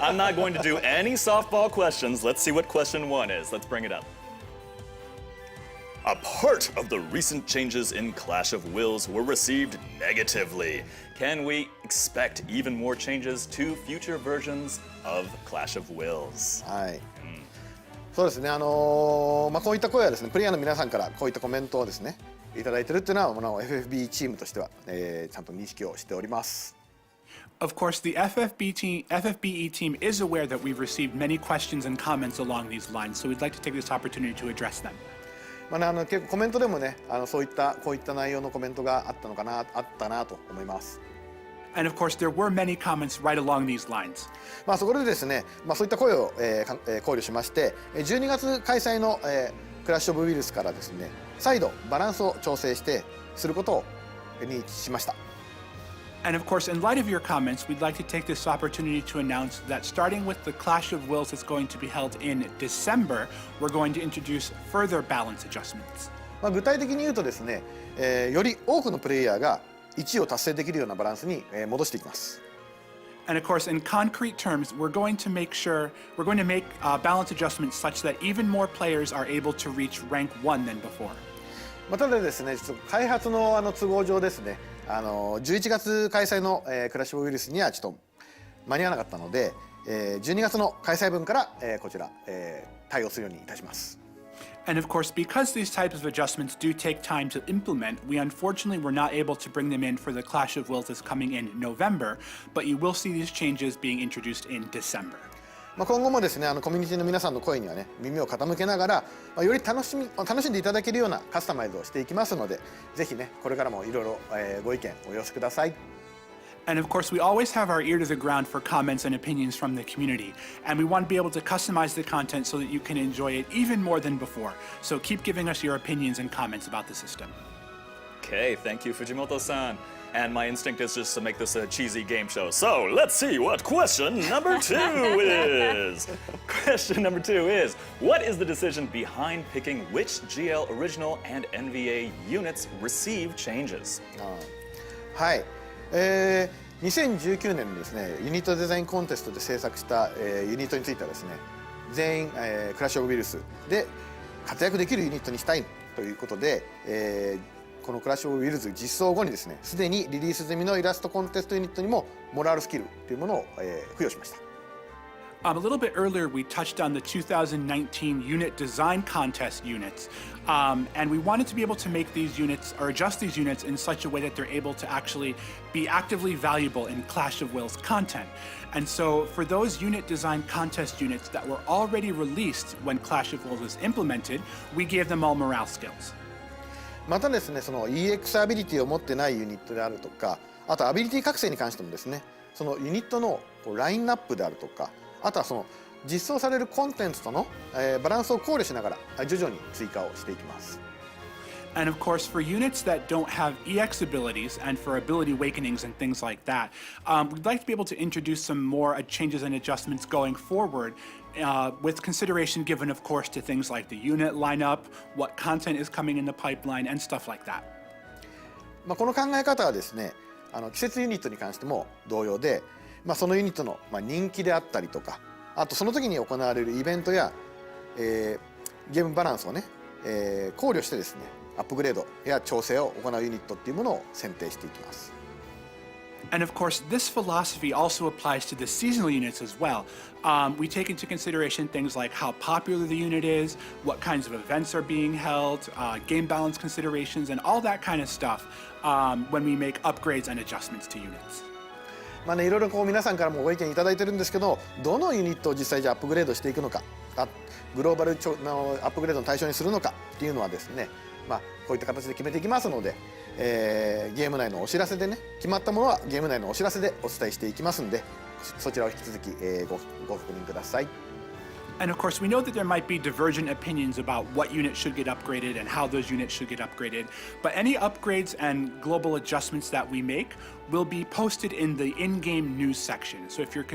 I'm not going to do any softball questions. Let's see what question 1 is. Let's bring it up. A part of the recent changes in Clash of Wills were received negatively. Can we expect even more changes to future versions of Clash of Wills? はい。そうですね。こういった声はですね、プレイヤーの皆さんからこういったコメントをですね、いただいているっていうのは、FFBE チームとしては、ちゃんと認識をしております。Of course, the FFBE team is aware that we've received many questions and comments along these lines, so we'd like to take this opportunity to address them. 結構コメントでもね、こういった内容のコメントがあったなと思います。And of course, there were many comments right along these lines. そこでですね、そういった声を、考慮しまして、12月開催の、クラッシュオブウイルスからですね、再度バランスを調整することにしました。And of course, in light of your comments, we'd like to take this opportunity to announce that starting with the Clash of Wills that's going to be held in December, we're going to introduce further balance adjustments. 具体的に言うとですね、より多くのプレイヤーが1位を達成できるようなバランスに、戻していきます。And of course, in concrete terms, we're going to make balance adjustments such that even more players are able to reach rank 1 than before. ただですね、ちょっと開発の都合上ですね、11月開催の、クラッシュオブウイルスにはちょっと間に合わなかったので、12月の開催分から、こちら、対応するようにいたします。And of course, because these types of adjustments do take time to implement, we unfortunately were not able to bring them in for the Clash of Wills that's coming in November, but you will see these changes being introduced in December. 今後もですね、コミュニティの皆さんの声にはね、耳を傾けながら、より楽しんでいただけるようなカスタマイズをしていきますので、ぜひね、これからもいろいろご意見お寄せください。And of course, we always have our ear to the ground for comments and opinions from the community, and we want to be able to customize the content so that you can enjoy it even more than before. So keep giving us your opinions and comments about the system. Okay, thank you, Fujimoto-san. And my instinct is just to make this a cheesy game show. So let's see what question number 2 is. Question number 2 is, what is the decision behind picking which GL original and NVA units receive changes? はい。2019年にですね、ユニットデザインコンテストで制作した、ユニットについてはですね、全員、クラッシュオブウイルスで活躍できるユニットにしたいということで、このクラッシュオブウイルス実装後にですね、すでにリリース済みのイラストコンテストユニットにもモラルスキルというものを、付与しました。A little bit earlier, we touched on the 2019 unit design contest units, and we wanted to be able to make these units or adjust these units in such a way that they're able to actually be actively valuable in Clash of Wills content. And so for those unit design contest units that were already released when Clash of Wills was implemented, we gave them all morale skills. またですね、その EX アビリティを持ってないユニットであるとか、あとアビリティ覚醒に関してもですね、そのユニットのラインナップであるとか、あとはその実装されるコンテンツとの、バランスを考慮しながら徐々に追加をしていきます。And of course, for units that don't have EX abilities and for ability awakenings and things like that, we'd like to be able to introduce some more changes and adjustments going forward, with consideration given, of course, to things like the unit lineup, what content is coming in the pipeline, and stuff like that. この考え方はですね、季節ユニットに関しても同様で、そのユニットの人気であったりとか、あとその時に行われるイベントや、ゲームバランスをね、考慮してですね、アップグレードや調整を行うユニットっていうものを選定していきます。And of course, this philosophy also applies to the seasonal units as well. We take into consideration things like how popular the unit is, what kinds of events are being held, game balance considerations, and all that kind of stuff when we make upgrades and adjustments to units. いろいろ皆さんからもご意見いただいてるんですけど、どのユニットを実際じゃアップグレードしていくのか、グローバルのアップグレードの対象にするのかっていうのはですね、こういった形で決めていきますので、ゲーム内のお知らせでね、決まったものはゲーム内のお知らせでお伝えしていきますので、そちらを引き続き、ご確認ください。And of course, we know that there might be divergent opinions about what units should get upgraded and how those units should get upgraded, but any upgrades and global adjustments that we make will be posted in the in-game news section. So if you're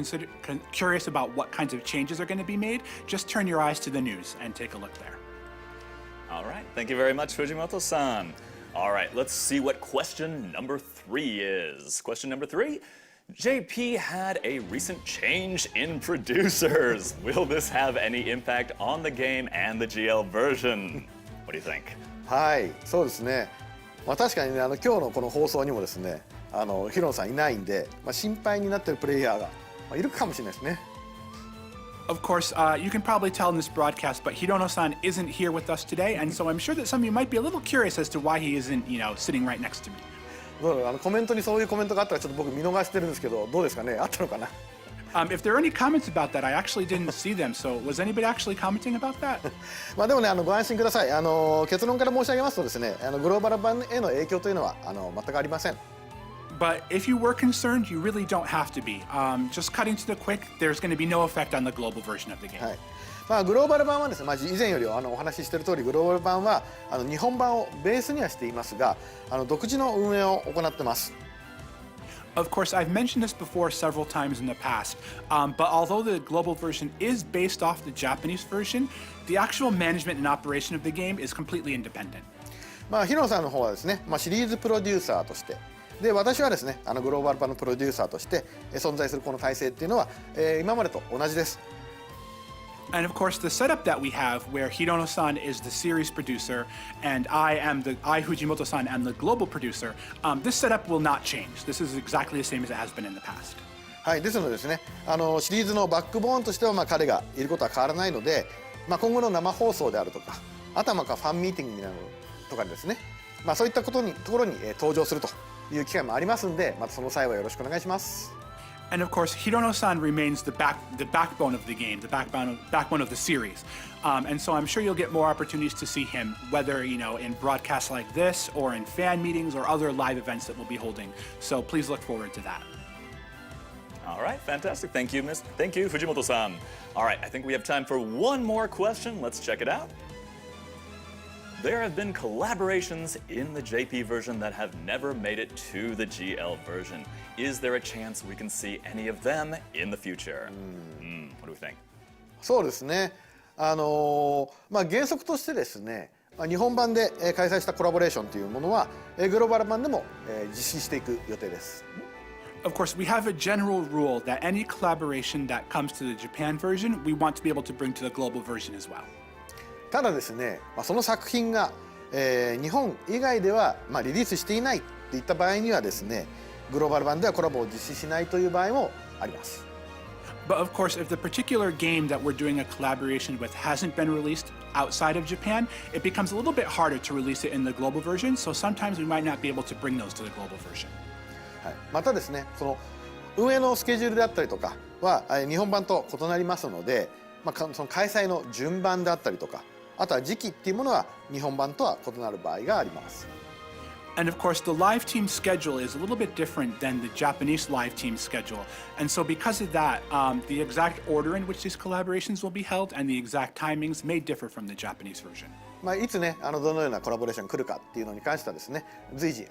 curious about what kinds of changes are going to be made, just turn your eyes to the news and take a look there. All right, thank you very much, Fujimoto-san. All right, let's see what question number 3 is. Question number 3. JP had a recent change in producers. Will this have any impact on the game and the GL version? What do you think? はい、そうですね。確かにね、今日のこの放送にもですね、ヒロさんいないんで、心配になってるプレイヤーが、いるかもしれないですね。Of course, you can probably tell in this broadcast, but Hirono-san isn't here with us today, and so I'm sure that some of you might be a little curious as to why he isn't, sitting right next to me. コメントにそういうコメントがあったらちょっと僕見逃してるんですけど、どうですかね、あったのかな。If there are any comments about that, I actually didn't see them. So was anybody actually commenting about that? でもね、ご安心ください。結論から申し上げますとですね、グローバル版への影響というのは全くありません。But if you were concerned, you really don't have to be. Just cutting to the quick, there's going to be no effect on the global version of the game. はい。グローバル版はですね、以前よりお話ししている通り、グローバル版は日本版をベースにはしていますが、独自の運営を行ってます。Of course, I've mentioned this before several times in the past, but although the global version is based off the Japanese version, the actual management and operation of the game is completely independent. ヒロさんの方はですね、シリーズプロデューサーとして、で私はですね、グローバル版のプロデューサーとして存在するこの体制っていうのは、今までと同じです。And of course, the setup that we have, where Hirono-san is the series producer and I, Fujimoto-san, am the global producer, this setup will not change. This is exactly the same as it has been in the past. はい、ですのでですね、シリーズのバックボーンとしては彼がいることは変わらないので、今後の生放送であるとか、あとはファンミーティングになるとかですね、そういったところに登場するという機会もありますんで、またその際はよろしくお願いします。And of course, Hirono-san remains the backbone of the game, the backbone of the series. And so I'm sure you'll get more opportunities to see him, whether, in broadcasts like this or in fan meetings or other live events that we'll be holding. So please look forward to that. All right, fantastic. Thank you, Fujimoto-san. All right, I think we have time for one more question. Let's check it out. There have been collaborations in the JP version that have never made it to the GL version. Is there a chance we can see any of them in the future? What do we think? そうですね。原則としてですね、日本版で開催したコラボレーションというものはグローバル版でも実施していく予定です。Of course, we have a general rule that any collaboration that comes to the Japan version, we want to be able to bring to the global version as well. ただですね、その作品が、日本以外では、リリースしていないといった場合にはですね、グローバル版ではコラボを実施しないという場合もあります。But of course, if the particular game that we're doing a collaboration with hasn't been released outside of Japan, it becomes a little bit harder to release it in the global version, so sometimes we might not be able to bring those to the global version. はい、またですね、その運営のスケジュールであったりとかは日本版と異なりますので、その開催の順番であったりとか、あとは時期っていうものは日本版とは異なる場合があります。And of course, the live team schedule is a little bit different than the Japanese live team schedule. And so because of that, the exact order in which these collaborations will be held and the exact timings may differ from the Japanese version. いつね、どのようなコラボレーションが来るかっていうのに関してはですね、随時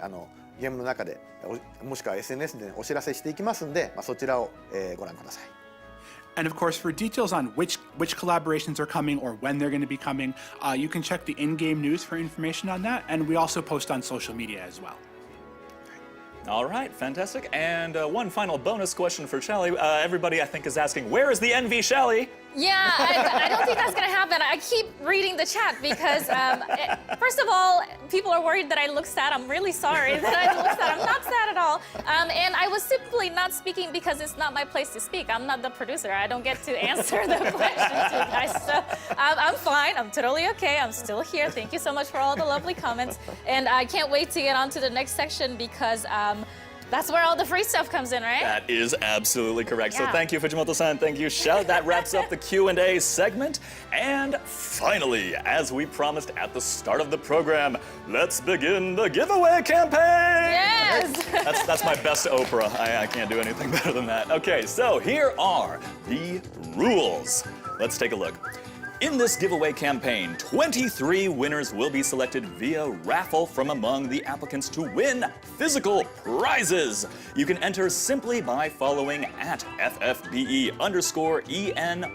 ゲームの中でもしくは SNS でお知らせしていきますんで、そちらをご覧ください。And of course, for details on which collaborations are coming or when they're going to be coming, you can check the in-game news for information on that. And we also post on social media as well. All right, fantastic. And one final bonus question for Shaly. Everybody, I think, is asking, where is the NV Shaly? Yeah, I don't think that's going to happen. I keep reading the chat because, first of all, people are worried that I look sad. I'm really sorry that I look sad. I'm not sad at all. And I was simply not speaking because it's not my place to speak. I'm not the producer. I don't get to answer the questions, you guys. So I'm fine. I'm totally okay. I'm still here. Thank you so much for all the lovely comments. And I can't wait to get on to the next section because that's where all the free stuff comes in, right? That is absolutely correct. Yeah. So thank you, Fujimoto-san. Thank you, Shaly. That wraps up the Q&A segment. And finally, as we promised at the start of the program, let's begin the giveaway campaign! Yes! That's my best Oprah. I can't do anything better than that. Okay, so here are the rules. Let's take a look. In this giveaway campaign, 23 winners will be selected via raffle from among the applicants to win physical prizes. You can enter simply by following at FFBE_EN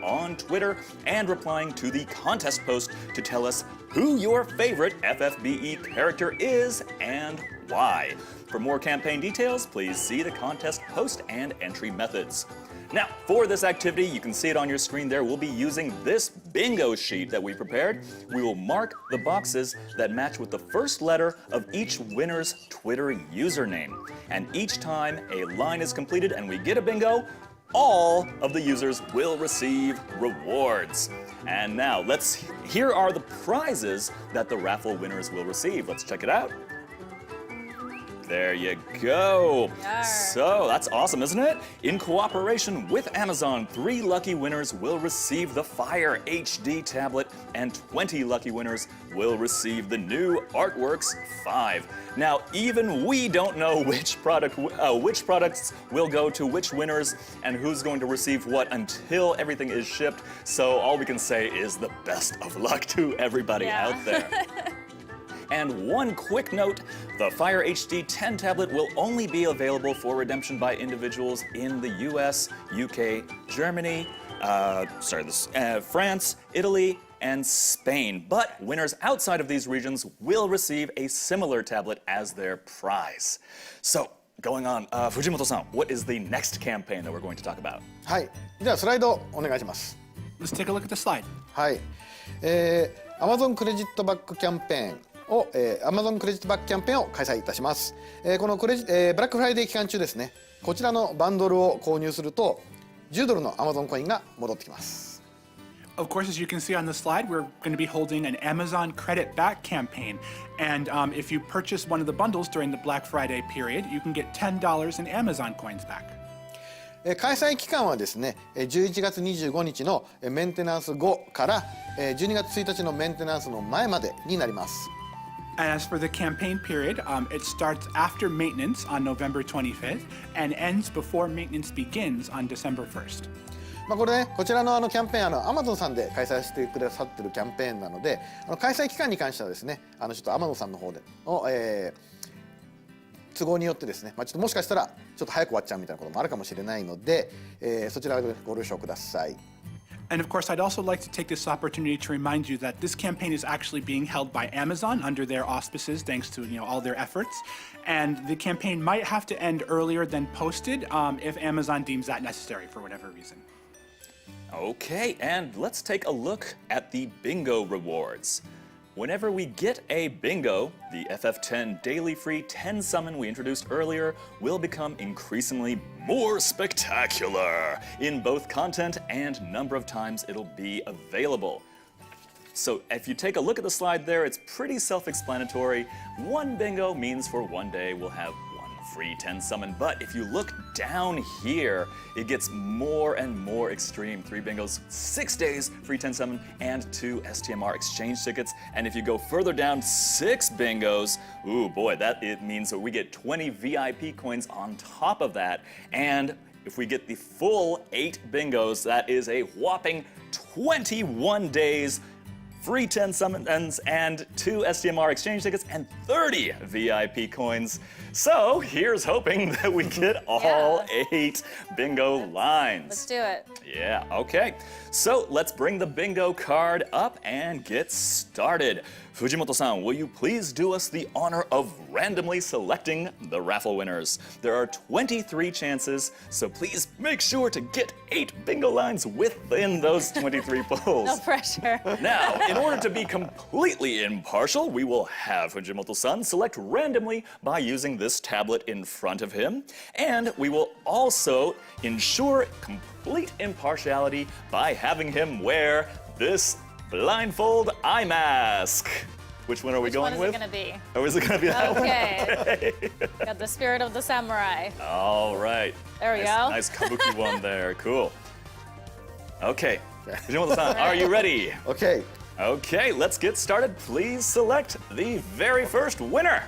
on Twitter and replying to the contest post to tell us who your favorite FFBE character is and why. For more campaign details, please see the contest post and entry methods. Now, for this activity, you can see it on your screen there, we'll be using this bingo sheet that we prepared. We will mark the boxes that match with the first letter of each winner's Twitter username. And each time a line is completed and we get a bingo, all of the users will receive rewards. And now, here are the prizes that the raffle winners will receive. Let's check it out. There you go. So that's awesome, isn't it? In cooperation with Amazon, 3 lucky winners will receive the Fire HD tablet and 20 lucky winners will receive the new Artworks 5. Now, even we don't know which products will go to which winners and who's going to receive what until everything is shipped. So all we can say is the best of luck to everybody out there. And one quick note, the Fire HD 10 tablet will only be available for redemption by individuals in the US, UK, Germany, France, Italy, and Spain. But winners outside of these regions will receive a similar tablet as their prize. So, going on, Fujimoto-san, what is the next campaign that we're going to talk about? はい。ではスライドお願いします。 Let's take a look at the slide. はい。Amazon クレジットバックキャンペーンを、Amazon クレジットバックキャンペーンを開催いたします。このブラックフライデー期間中ですね、こちらのバンドルを購入すると$10の Amazon コインが戻ってきます。Of course, as you can see on the slide, we're going to be holding an Amazon credit back campaign. And if you purchase one of the bundles during the Black Friday period, you can get $10 in Amazon coins back. 開催期間はですね、11月25日のメンテナンス後から12月1日のメンテナンスの前までになります。And as for the campaign period, it starts after maintenance on November 25th and ends before maintenance begins on December 1st. これね、こちらのキャンペーンAmazon さんで開催してくださってるキャンペーンなので、開催期間に関してはですね、ちょっと Amazon さんの方での、都合によってですね、ちょっともしかしたらちょっと早く終わっちゃうみたいなこともあるかもしれないので、そちらでご了承ください。And of course, I'd also like to take this opportunity to remind you that this campaign is actually being held by Amazon under their auspices, thanks to all their efforts. And the campaign might have to end earlier than posted if Amazon deems that necessary for whatever reason. Okay, and let's take a look at the bingo rewards. Whenever we get a bingo, the FF10 daily free 10 summon we introduced earlier will become increasingly more spectacular in both content and number of times it'll be available. So if you take a look at the slide there, it's pretty self-explanatory. One bingo means for one day we'll have free 10 summon, but if you look down here, it gets more and more extreme. 3 bingos, 6 days, free 10 summon, and 2 STMR exchange tickets. And if you go further down, 6 bingos, ooh boy, it means that we get 20 VIP coins on top of that. And if we get the full 8 bingos, that is a whopping 21 days, free 10 summons and 2 STMR exchange tickets and 30 VIP coins. So here's hoping that we get all 8 bingo lines. Let's do it. Yeah, okay. So let's bring the bingo card up and get started. Fujimoto-san, will you please do us the honor of randomly selecting the raffle winners? There are 23 chances, so please make sure to get 8 bingo lines within those 23 pulls. No pressure. Now, in order to be completely impartial, we will have Fujimoto-san select randomly by using this tablet in front of him, and we will also ensure complete impartiality by having him wear this blindfold eye mask. Which one are we going with? Which one is it going to be? Oh, is it going to be that one? Okay. Got the spirit of the samurai. All right. There we go. Nice kabuki one there. Cool. Okay. Fujimoto-san, are you ready? OK。Okay, let's get started. Please select the very first winner.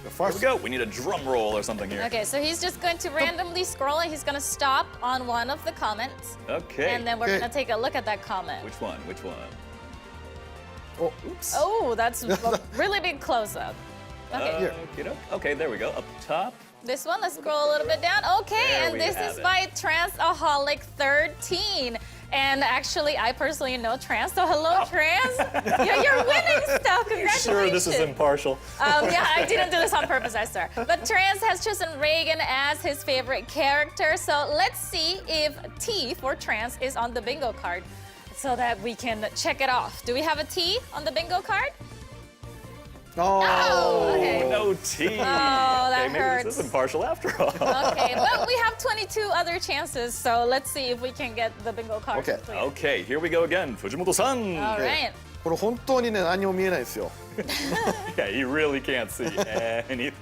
The Here we first. go. We need a drum roll or something here. Okay, so he's just going to randomly scroll and he's going to stop on one of the comments. Okay. And then we're Okay. going to take a look at that comment. Which one? Which one? Oh, Oops. Oh, that's a really big close-up. Okay, Here. Okey-doke. Okay, there we go. Up top. this one, let's scroll a little bit down. Okay, There and we this have is it. by Transaholic 13. And actually, I personally know Trans, so hello, Trans. You're winning stuff. Congratulations. Sure, this is impartial. Yeah, I didn't do this on purpose, I swear. But Trans has chosen Reagan as his favorite character. So let's see if T for Trans is on the bingo card so that we can check it off. Do we have a T on the bingo card? Oh. Okay. No T. Oh, that okay, maybe hurts. this is impartial after all. Okay, but we have 22 other chances, so let's see if we can get the bingo card. Okay. complete. Okay, here we go again. Fujimoto-san. All right. これ本当にね何も見えないですよ。 Yeah, he really can't see anything.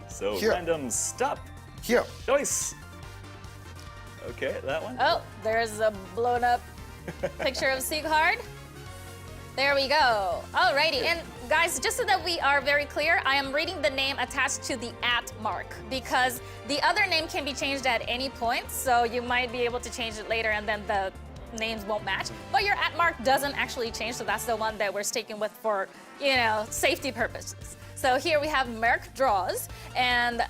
So Here. random stop. Here. Choice. Okay, that one. Oh, there's a blown up picture of Sieghard. There we go. Alrighty, and guys, just so that we are very clear, I am reading the name attached to the @ mark because the other name can be changed at any point, so you might be able to change it later and then the names won't match. But your @ mark doesn't actually change, so that's the one that we're sticking with for, safety purposes. So here we have Merc Draws, and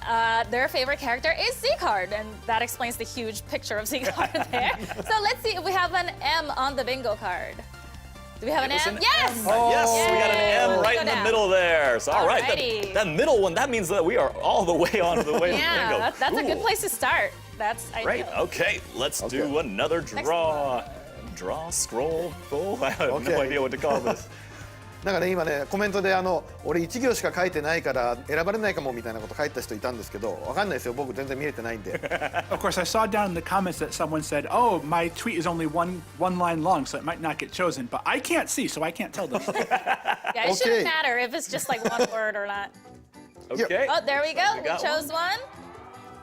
their favorite character is Sieghard, and that explains the huge picture of Sieghard there. So let's see if we have an M on the bingo card. Do we have an Give us M? an Yes! M. Yes, we got an M Yay. right Go in the down. middle there. So, all right, Alrighty. that middle one, that means that we are all the way on the way to Yeah, bingo. that's a good Cool. place to start. That's Great. ideal. Okay, let's do Okay. another draw. Draw, scroll, pull. I have Okay. no idea what to call this. なんかね今ねコメントで俺1行しか書いてないから選ばれないかもみたいなこと書いた人いたんですけどわかんないですよ僕全然見れてないんで Of course, I saw down in the comments that someone said, "Oh, my tweet is only one line long, so it might not get chosen." But I can't see, so I can't tell them. Yeah, it shouldn't Okay. matter if it's just like one word or not. Okay. Oh, there we go. We We got chose one.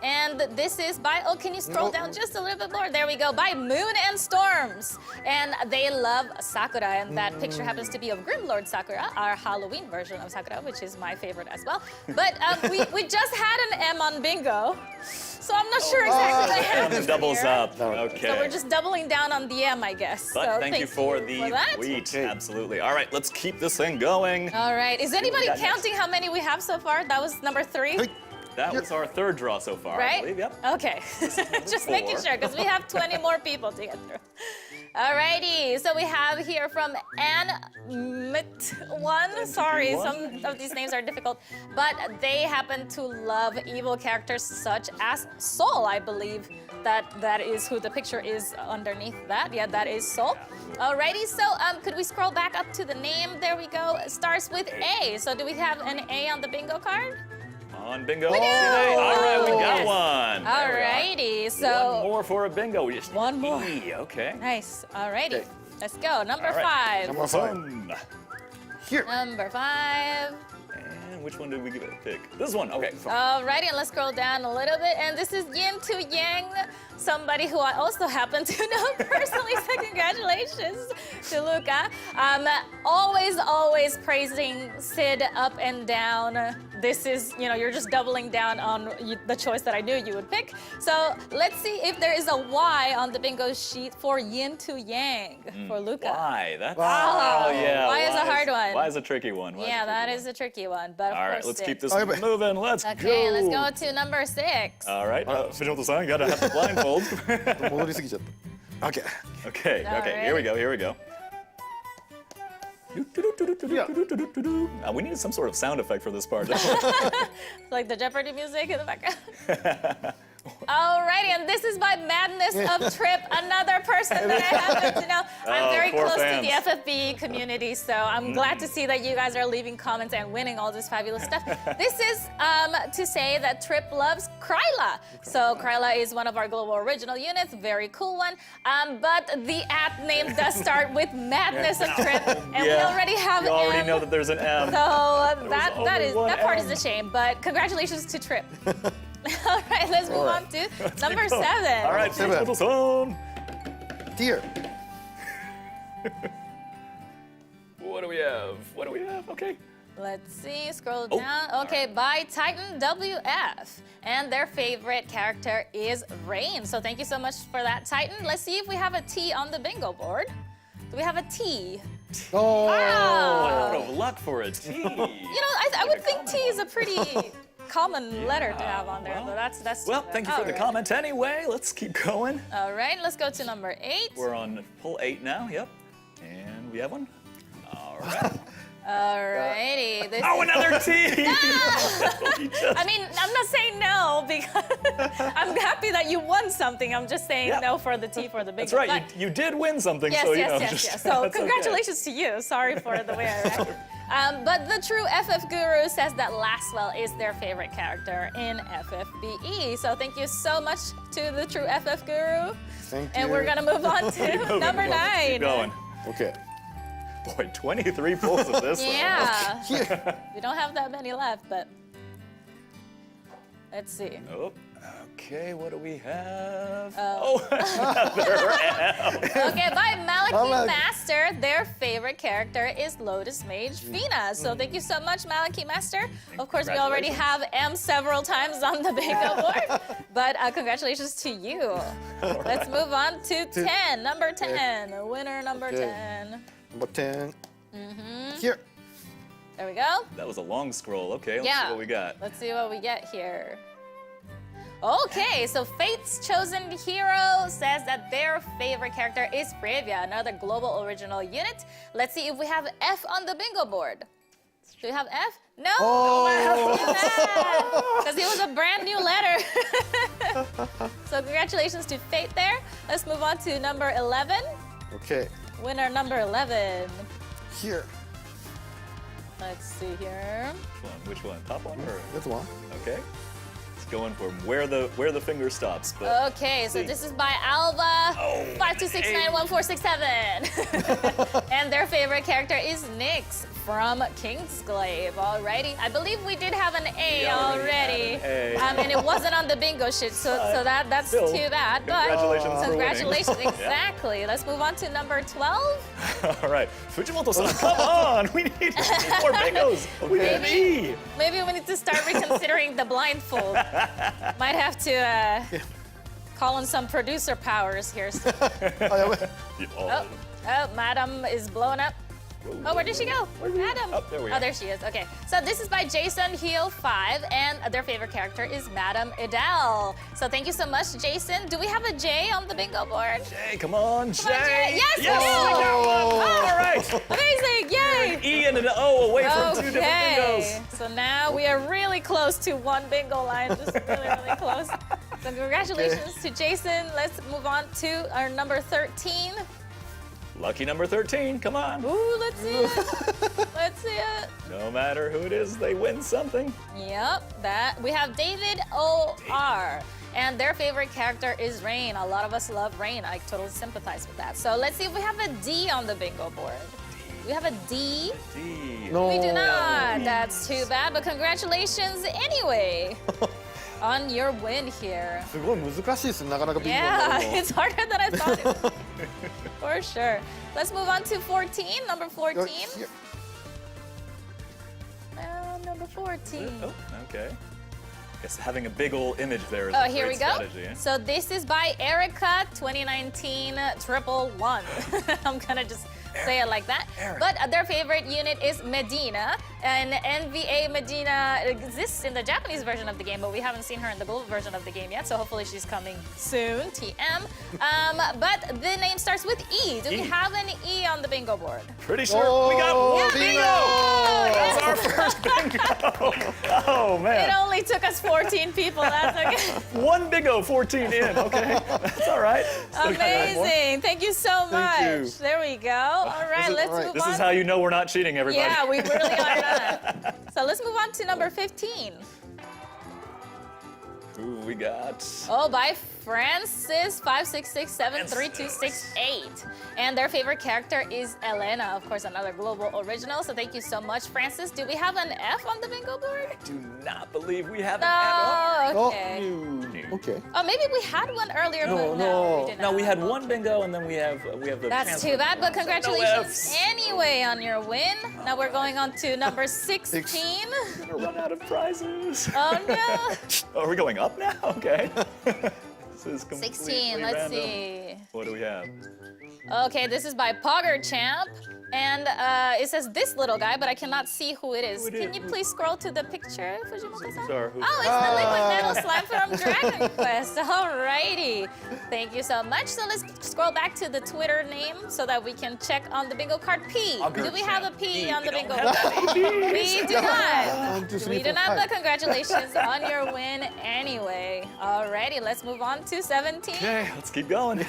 And this is by, can you scroll down just a little bit more? There we go, by Moon and Storms. And they love Sakura, and that picture happens to be of Grimlord Sakura, our Halloween version of Sakura, which is my favorite as well. But we just had an M on bingo, so I'm not sure exactly what happened M doubles here. up. Okay. So we're just doubling down on the M, I guess. But so thank you for the that. tweet. Okay. Absolutely. All right, let's keep this thing going. All right, is anybody got next? counting how many we have so far? That was number 3. Hey. That was our third draw so far, I Right? believe. Yep. Okay. Just making 4. sure, because we have 20 more people to get through. Alrighty, so we have here from Anmit1. Sorry, some of these names are difficult, but they happen to love evil characters such as Soul, I believe. That is who the picture is underneath that. Yeah, that is Soul. Alrighty, so could we scroll back up to the name? There we go. It starts with A. So do we have an A on the bingo card? On bingo. We do. All right, we got Yes. one. There we are. Alrighty, so One more for a bingo. We just One more. E, okay. nice. Alrighty, Okay. let's go. Number All right. 5. Number 5 Fun. Here Number 5. And which one did we give it a pick? This one. Okay. Alrighty, and let's scroll down a little bit. And this is Yin to Yang, somebody who I also happen to know personally. So congratulations to Luca. Always praising Sid up and down. This is, you're just doubling down on the choice that I knew you would pick. So let's see if there is a Y on the bingo sheet for Yin to Yang for Luca. Why? That's Wow. oh yeah. Why is a hard one? Why is a tricky one? Why is Yeah, a that tricky is a tricky one. But of one? All right, course let's Sid. keep this All right. moving. Let's go. Okay, let's go to number 6. All right, Fujimoto-san, gotta have the blindfold. 戻りすぎちゃった OK Okay, All okay, right. here we go, here we go. We needed some sort of sound effect for this part. Like the Jeopardy music in the background. Alrighty, and this is by Madness of Trip, another person that I happen to know. I'm Oh, very poor close fans. to the FFBE community, so I'm glad to see that you guys are leaving comments and winning all this fabulous stuff. This is to say that Trip loves Kryla. So Kryla is one of our global original units, very cool one. But the @ name does start with Madness of Trip, and we already have You already M. know that there's an M. So that only one part is M. a shame, but congratulations to Trip. All right, let's move on to number 7. All right, Seven. Fujimoto-san. Here What do we have? What do we have? Okay. Let's see, scroll Oh, down. all Okay, by Titan WF. And their favorite character is Rain. So thank you so much for that, Titan. Let's see if we have a T on the bingo board. Do we have a T? Oh. Out of luck for a T. You know, I would think T is a pretty common letter to have on there, well, but that's Well, too bad. thank you for the Alright. comment anyway. Let's keep going. All right, let's go to number 8. We're on pull 8 now, yep. And we have one. All right. Alrighty. This Oh, another T! We just- I mean, I'm not saying no because I'm happy that you won something. I'm just saying Yeah. no for the T for the big That's right, but- you did win something, Yes, so you yes, know. yes, just, yes. So that's okay. congratulations to you. Sorry for the way I read. But the true FF Guru says that Lastwell is their favorite character in FFBE. So thank you so much to the true FF Guru. Thank And you. we're gonna move on to number 9. Keep going. Okay. Boy, 23 pulls of this one. Yeah. Here. We don't have that many left, but let's see. Oh, okay, what do we have? Oh. Okay, by Maliki Master, their favorite character is Lotus Mage Fina. So thank you so much, Maliki Master. Of course, we already have M several times on the bingo board, but congratulations to you. Let's move on to 10, number 10, winner number Okay. 10. Number 10. Here. There we go. That was a long scroll. Okay, let's Yeah. see what we got. Let's see what we get here. Okay, so Fate's Chosen Hero says that their favorite character is Bravia, another global original unit. Let's see if we have F on the bingo board. Do we have F? No! Because it was a brand new letter. So congratulations to Fate there. Let's move on to number 11. Okay. Winner number 11. Here. Let's see here. Which one? Top one or? This one. Okay. It's going from where the finger stops. But Okay, so see. this is by Alva Oh, 52691467. And their favorite character is Nyx from Kingsglaive. Alrighty. I believe we did have an A We already already. had an A. And it wasn't on the bingo sheet, so that's Still, too bad. But congratulations for winning. congratulations, Yeah. exactly. Let's move on to number 12. All right, Fujimoto-san, come on! We need more bingos. We need an E. Maybe we need to start reconsidering the blindfold. Might have to call in some producer powers here. Oh, Madam is blowing up. Oh, where did she go? Madam. Oh, there we Oh, are. there she is. Okay. So this is by Jason Heel 5, and their favorite character is Madam Idel. So thank you so much, Jason. Do we have a J on the bingo board? Jay, come on, Jay. Come on, Jay. Yes, we yes, do. we got one. Oh. All right. Amazing! Yay! E and an O away from 2 different Okay. bingos. So now we are really close to one bingo line. Just really, really close. So congratulations to Jason. Let's move on to our number 13. Lucky number 13, come on. Ooh, let's see it. Let's see it. No matter who it is, they win something. Yep, that. We have David O.R. And their favorite character is Rain. A lot of us love Rain. I totally sympathize with that. So let's see if we have a D on the bingo board. We have a D. D. No. We do not. That's too bad, but congratulations anyway on your win here. すごい難しいですね。なかなかビンゴにな Yeah, るの。 it's harder than I thought it would. For sure. Let's move on to 14, number 14. Here. Number 14. Oh, okay. Guess having a big old image there is Oh, a here great we go. strategy. Eh? So this is by Erica 2019 111. I'm gonna just say it like that. But their favorite unit is Medina. And NVA Medina exists in the Japanese version of the game, but we haven't seen her in the global version of the game yet. So hopefully she's coming soon, TM. But the name starts with E. Do we E. have an E on the bingo board? Pretty sure we got one bingo! Yes. That's our first bingo! Oh, It man. only took us 14 people. That's okay. One bingo, 14 in. Okay, that's all right. Still got one more. Amazing. Thank you so much. you. There we go. All right, let's all right. move This on. is how you know we're not cheating, everybody. Yeah, we really are not. So let's move on to number 15. Who we got? Oh, by Francis 56673268. And their favorite character is Elena, of course, another global original. So thank you so much, Francis. Do we have an F on the bingo board? I do not believe we have an No. Okay. No. Okay. Oh, maybe we had one earlier, but No, no, no. we did No, not. we had one bingo, and then we have the. That's transfer too bad, but one, so no congratulations Fs. anyway on your win. Now we're going on to number 16. We're gonna run out of prizes. Oh no. Oh, are we going up now? Okay. This is completely 16, let's random. see. What do we have? Okay, this is by Pogger Champ. And it says this little guy, but I cannot see who it is. Who it Can is? you please scroll to the picture, Fujimoto-san? Sorry, who- Oh, it's the Liquid Metal Slime from Dragon Quest. Alrighty. Thank you so much. So let's scroll back to the Twitter name so that we can check on the bingo card P. Do we have a P on the We bingo don't have card? any Ps. We do not. 1, 2, 3, We do 4, not, 5. but congratulations on your win anyway. Alrighty, let's move on to 17. Okay, let's keep going.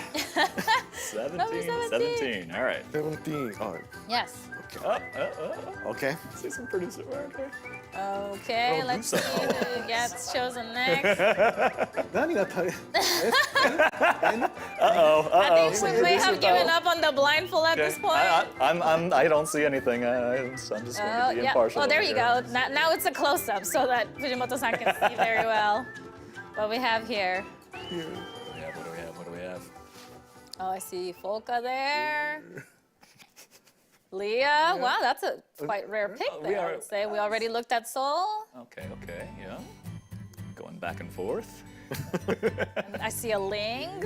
17, Number 17. All right. 17. Oh, Yes. okay. See some producer work here. Okay, Oh, let's do see so. who gets chosen next. 何が足り I think we may have given up on the blindfold at this point. I don't see anything. I'm just going to be Yeah. impartial. Oh, there over you here. go. Now it's a close-up so that Fujimoto-san can see very well what we have here. What do we have? What do we have? Oh, I see Folka there. Leah. Wow, that's a quite rare pick there, I would say. We already looked at Soul. Okay, yeah. Going back and forth. And I see a Ling.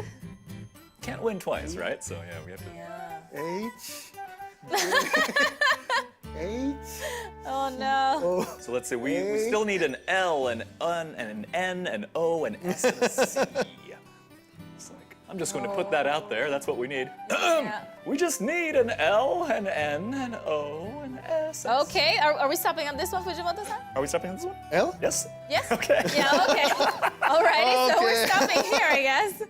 Can't win twice, right? So yeah, we have to. Yeah. H. H. Oh, no. So let's see. We still need an L, an N, an O, an S, and a C. It's like, I'm just going to put that out there. That's what we need. Yeah. We just need an L, an N, an O, an S. and a C. Okay, are we stopping on this one, Fujimoto-san? Are we stopping on this one? L? Yes. Yes? Okay. Yeah, okay. Alrighty, so we're Okay. stopping here, I guess.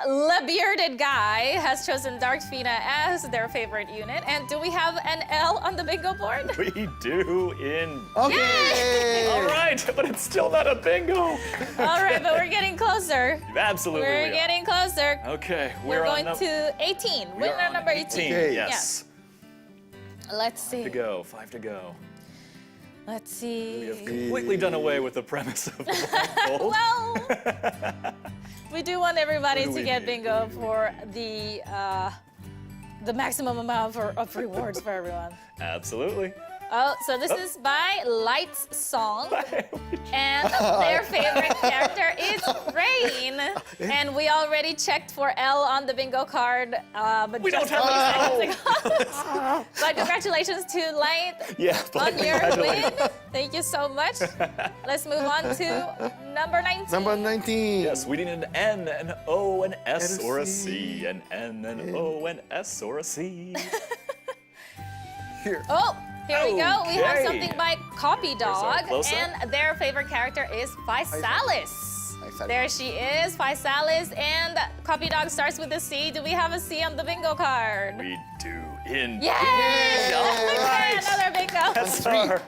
Le Bearded Guy has chosen Dark Fina as their favorite unit. And do we have an L on the bingo board? We do in. Okay. All right, but it's still not a bingo. Alright, but we're getting closer. Absolutely. We're we are. getting closer. Okay, We're going on to 18. we are Winner on number 18. Okay. Yes. Let's see. To go. 5 to go. Let's We have see. completely done away with the premise of the blindfold. Well, we do want everybody What do to we get need? bingo for the maximum amount of rewards for everyone. Absolutely. Oh, so this is by Light's Song, and their favorite character is Rain. And we already checked for L on the bingo card, but We just don't have a few seconds ago. But congratulations to Light Yeah, on your congratulations. win. Thank you so much. Let's move on to number 19. Number 19. Yes, we need an N, an O, an S, And a or a C. C. An N, an O, an S, or a C. Here. Oh, here we go. We have Okay. something by Copy Dog, close-up. and their favorite character is Physalis. Physalis. There she is, Physalis, and Copy Dog starts with a C. Do we have a C on the bingo card? We do in. Yay! All right. Another bingo. That's our.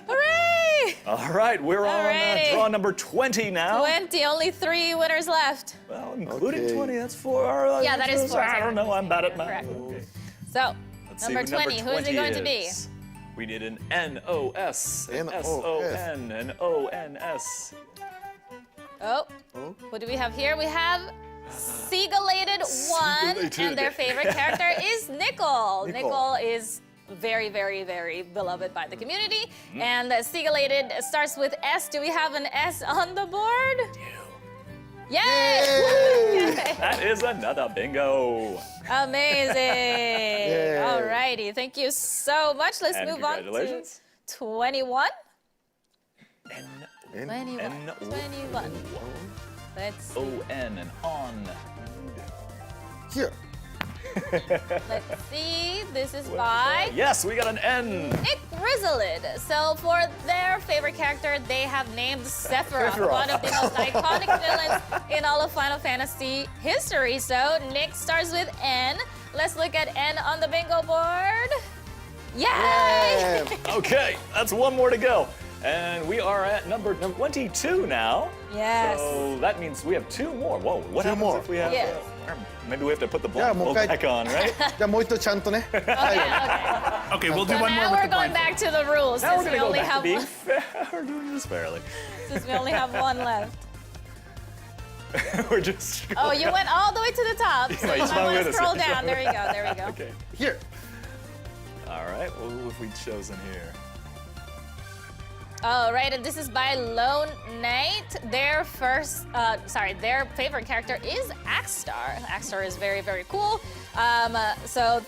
Hooray! All right, we're on Alrighty. draw number 20 now. 20, only 3 winners left. Well, including Okay. 20, that's 4. Our Yeah, that is 4. I don't know, I'm bad at math. Correct. Okay. So, Let's see number who 20, who is it going to be? is. We need an N-O-S, an N-O-S. S-O-N, an O-N-S. Oh, Oh. what do we have here? We have Seagulated 1, Seagulated. and their favorite character is Nickel. Nickel. Nickel is very, very, very beloved by the community. Mm-hmm. And Seagulated starts with S. Do we have an S on the board? Yay! Yay! That is another bingo. Amazing. Alrighty, thank you so much. Let's And move on to congratulations. 21. N 21. N- 21. Let's see. O-N and on. Here. Let's see. This is by Yes, we got an N. Nick Grizzled. So for their favorite character, they have named Sephiroth, Sephiroth. one of the most iconic villains in all of Final Fantasy history. So Nick starts with N. Let's look at N on the bingo board. Yay! Yeah. Okay, that's one more to go. And we are at number 22 now. Yes. So that means we have 2 more. Whoa, what Two happens more. if we have... Yes. Maybe we have to put the Yeah, blindfold back on, right? じゃあもう一度ちゃんとね。はい。 Okay, we'll do So one more now with we're the going blindfold. back to the rules Now we're since we going to go only back to have being one, fair. We're doing this fairly. since we only have one left. We're just... Oh, you went all the way to the top. So Yeah, you he's might fine want with to us. scroll He's down. fine There we go. There we go. Okay. Here. All right. What have we chosen here? Oh, right. And this is by Lone Knight. Their their favorite character is Axstar. Axstar is very, very cool. So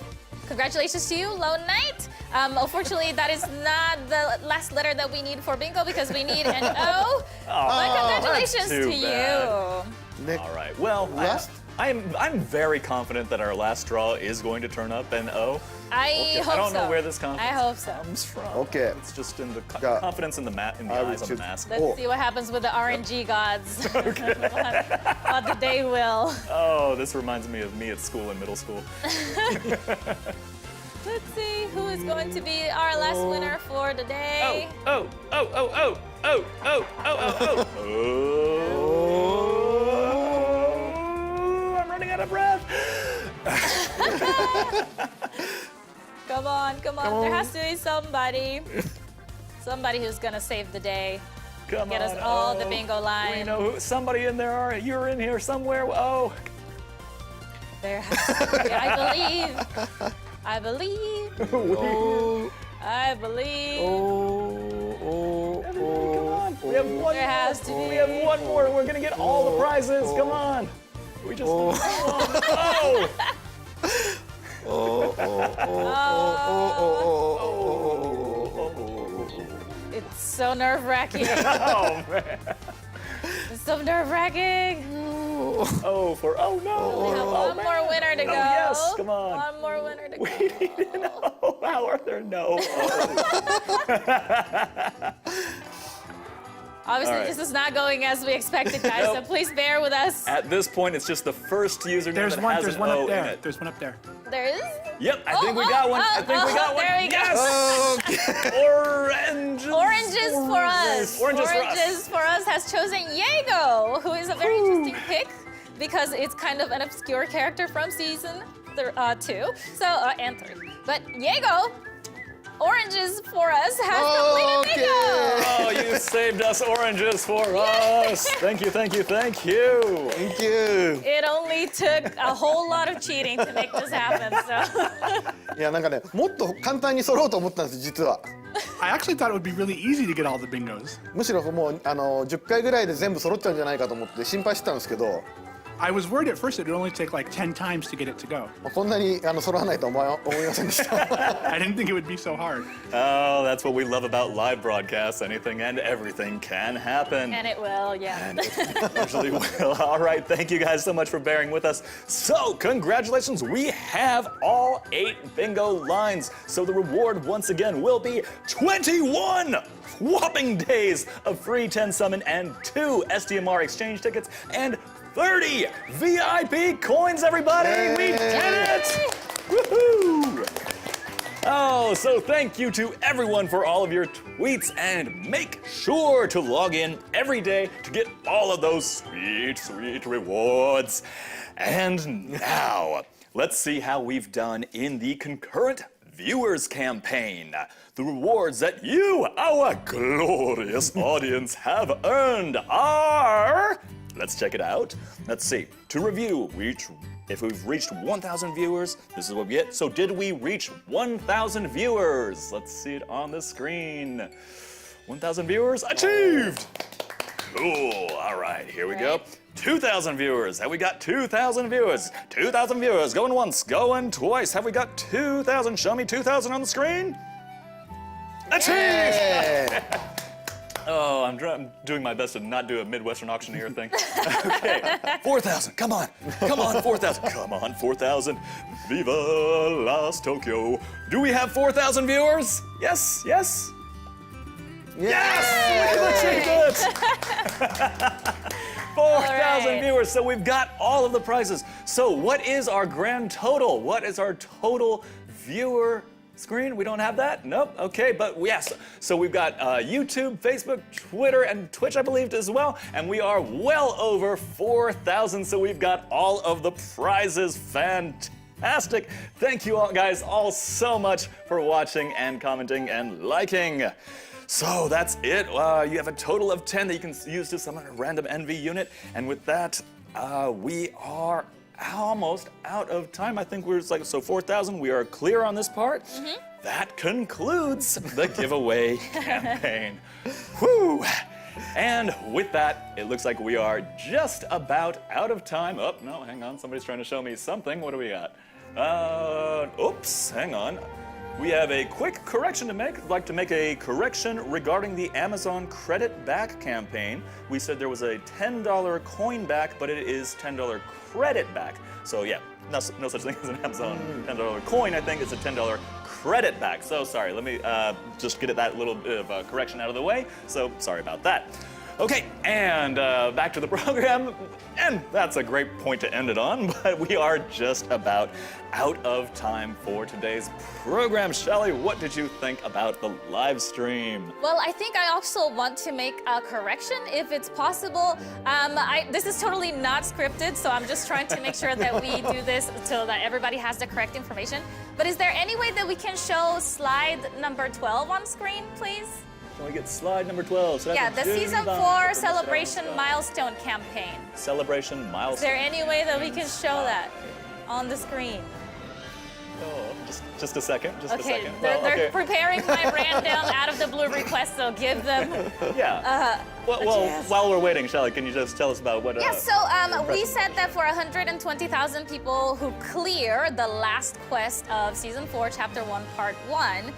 congratulations to you, Lone Knight. Unfortunately, that is not the last letter that we need for bingo because we need an O. But congratulations that's too to bad. you. Nick. All right. Well, Last? I'm very confident that our last draw is going to turn up an O. I hope so. I don't know where this confidence I hope so. comes from. Okay. It's just in the Yeah. confidence in the in the I would eyes of the choose- mask. Let's Oh. see what happens with the RNG gods. what the day will. Oh, this reminds me of me at school in middle school. Let's see who is going to be our last winner for the day. Oh, oh, oh, oh, oh, oh, oh, oh, oh, oh. Oh, I'm running out of breath. Come on, come on. There has to be somebody. Somebody who's gonna save the day. Come Get on. us all the oh. bingo line. We know who, somebody in there. You're in here somewhere. Oh. There has to be. I believe. I believe. Oh, I believe. oh, Come on. We have one There has to more. be. We have one more. We're gonna get all the prizes. Come on. We just. Oh. It's so nerve-wracking. Oh man. It's so nerve-wracking. Oh for oh no. We have one more winner to go. yes, come on. One more winner to go. We need to know. How are there no? Obviously, All right. this is not going as we expected, guys. So Nope. please bear with us. At this point, it's just the first username There's that one. has There's an one O up in there. it. There's one up there. There is. Yep, I think we got one. I think we got one. There we go. Yes. Okay. Oranges. Oranges for us. Oranges for us. Oranges for us has chosen Yago, who is a very interesting pick because it's kind of an obscure character from season 2, and 3. But Yago, Oranges for us has completed bingo. Oh, you saved us oranges for us. Thank you, thank you, thank you. Thank you. It only took a whole lot of cheating to make this happen. So. いやなんかね、もっと簡単に揃うと思ったんです実は。 I actually thought it would be really easy to get all the bingos. むしろもう10回ぐらいで全部揃っちゃうんじゃないかと思って心配してたんですけど、 I was worried at first it would only take like 10 times to get it to go. こんなに揃わないとは思いませんでした。 I didn't think it would be so hard. Oh, that's what we love about live broadcasts. Anything and everything can happen. And it will, yeah. And it usually will. All right, thank you guys so much for bearing with us. So, congratulations, we have all 8 bingo lines. So the reward once again will be 21 whopping days of free 10 summon and 2 SDMR exchange tickets and 30 VIP coins, everybody! We did it! Woohoo! Oh, so thank you to everyone for all of your tweets, and make sure to log in every day to get all of those sweet, sweet rewards. And now, let's see how we've done in the concurrent viewers campaign. The rewards that you, our glorious audience, have earned are... Let's check it out. Let's see. To review, if we've reached 1,000 viewers, this is what we get. So did we reach 1,000 viewers? Let's see it on the screen. 1,000 viewers achieved. Cool. All right, here we go. 2,000 viewers. Have we got 2,000 viewers? 2,000 viewers. Going once, going twice. Have we got 2,000? Show me 2,000 on the screen. Achieved. Oh, I'm doing my best to not do a Midwestern auctioneer thing. Okay, 4,000, come on, 4,000, come on, 4,000. Viva Las Tokyo. Do we have 4,000 viewers? Yes, yes? Yes! We achieved it! 4,000 right. viewers, so we've got all of the prizes. So what is our grand total? What is our total viewer screen? We don't have that? Nope. Okay, but yes. So we've got YouTube, Facebook, Twitter, and Twitch, I believe, as well. And we are well over 4,000, so we've got all of the prizes. Fantastic. Thank you all, guys, all so much for watching and commenting and liking. So that's it. You have a total of 10 that you can use to summon a random NV unit. And with that, we are almost out of time. I think we're like, so 4,000, we are clear on this part. That concludes the giveaway campaign. Whew. And with that, it looks like we are just about out of time. Oh, no, hang on, somebody's trying to show me something. What do we got? Oops, hang on. We have a quick correction to make. I'd like to make a correction regarding the Amazon credit back campaign. We said there was a $10 coin back, but it is $10 credit back. So yeah, no such thing as an Amazon $10 coin. I think it's a $10 credit back. So sorry, let me just get that little bit of correction out of the way. So sorry about that. Okay, and back to the program, and that's a great point to end it on, but we are just about out of time for today's program. Shaly, what did you think about the live stream? Well, I think I also want to make a correction if it's possible. This is totally not scripted, so I'm just trying to make sure that we do this so that everybody has the correct information. But is there any way that we can show slide number 12 on screen, please? Can we get slide number 12? So yeah, the season 4 celebration milestone campaign. Celebration milestone. Is there any way that we can show that on the screen? Oh, just a second. Just okay, a second. They're preparing my random out of the blue request, so give them. Yeah. Well, while we're waiting, Shaly, can you just tell us about what? Yeah. So we said that for 120,000 people who clear the last quest of season 4, chapter 1, part 1.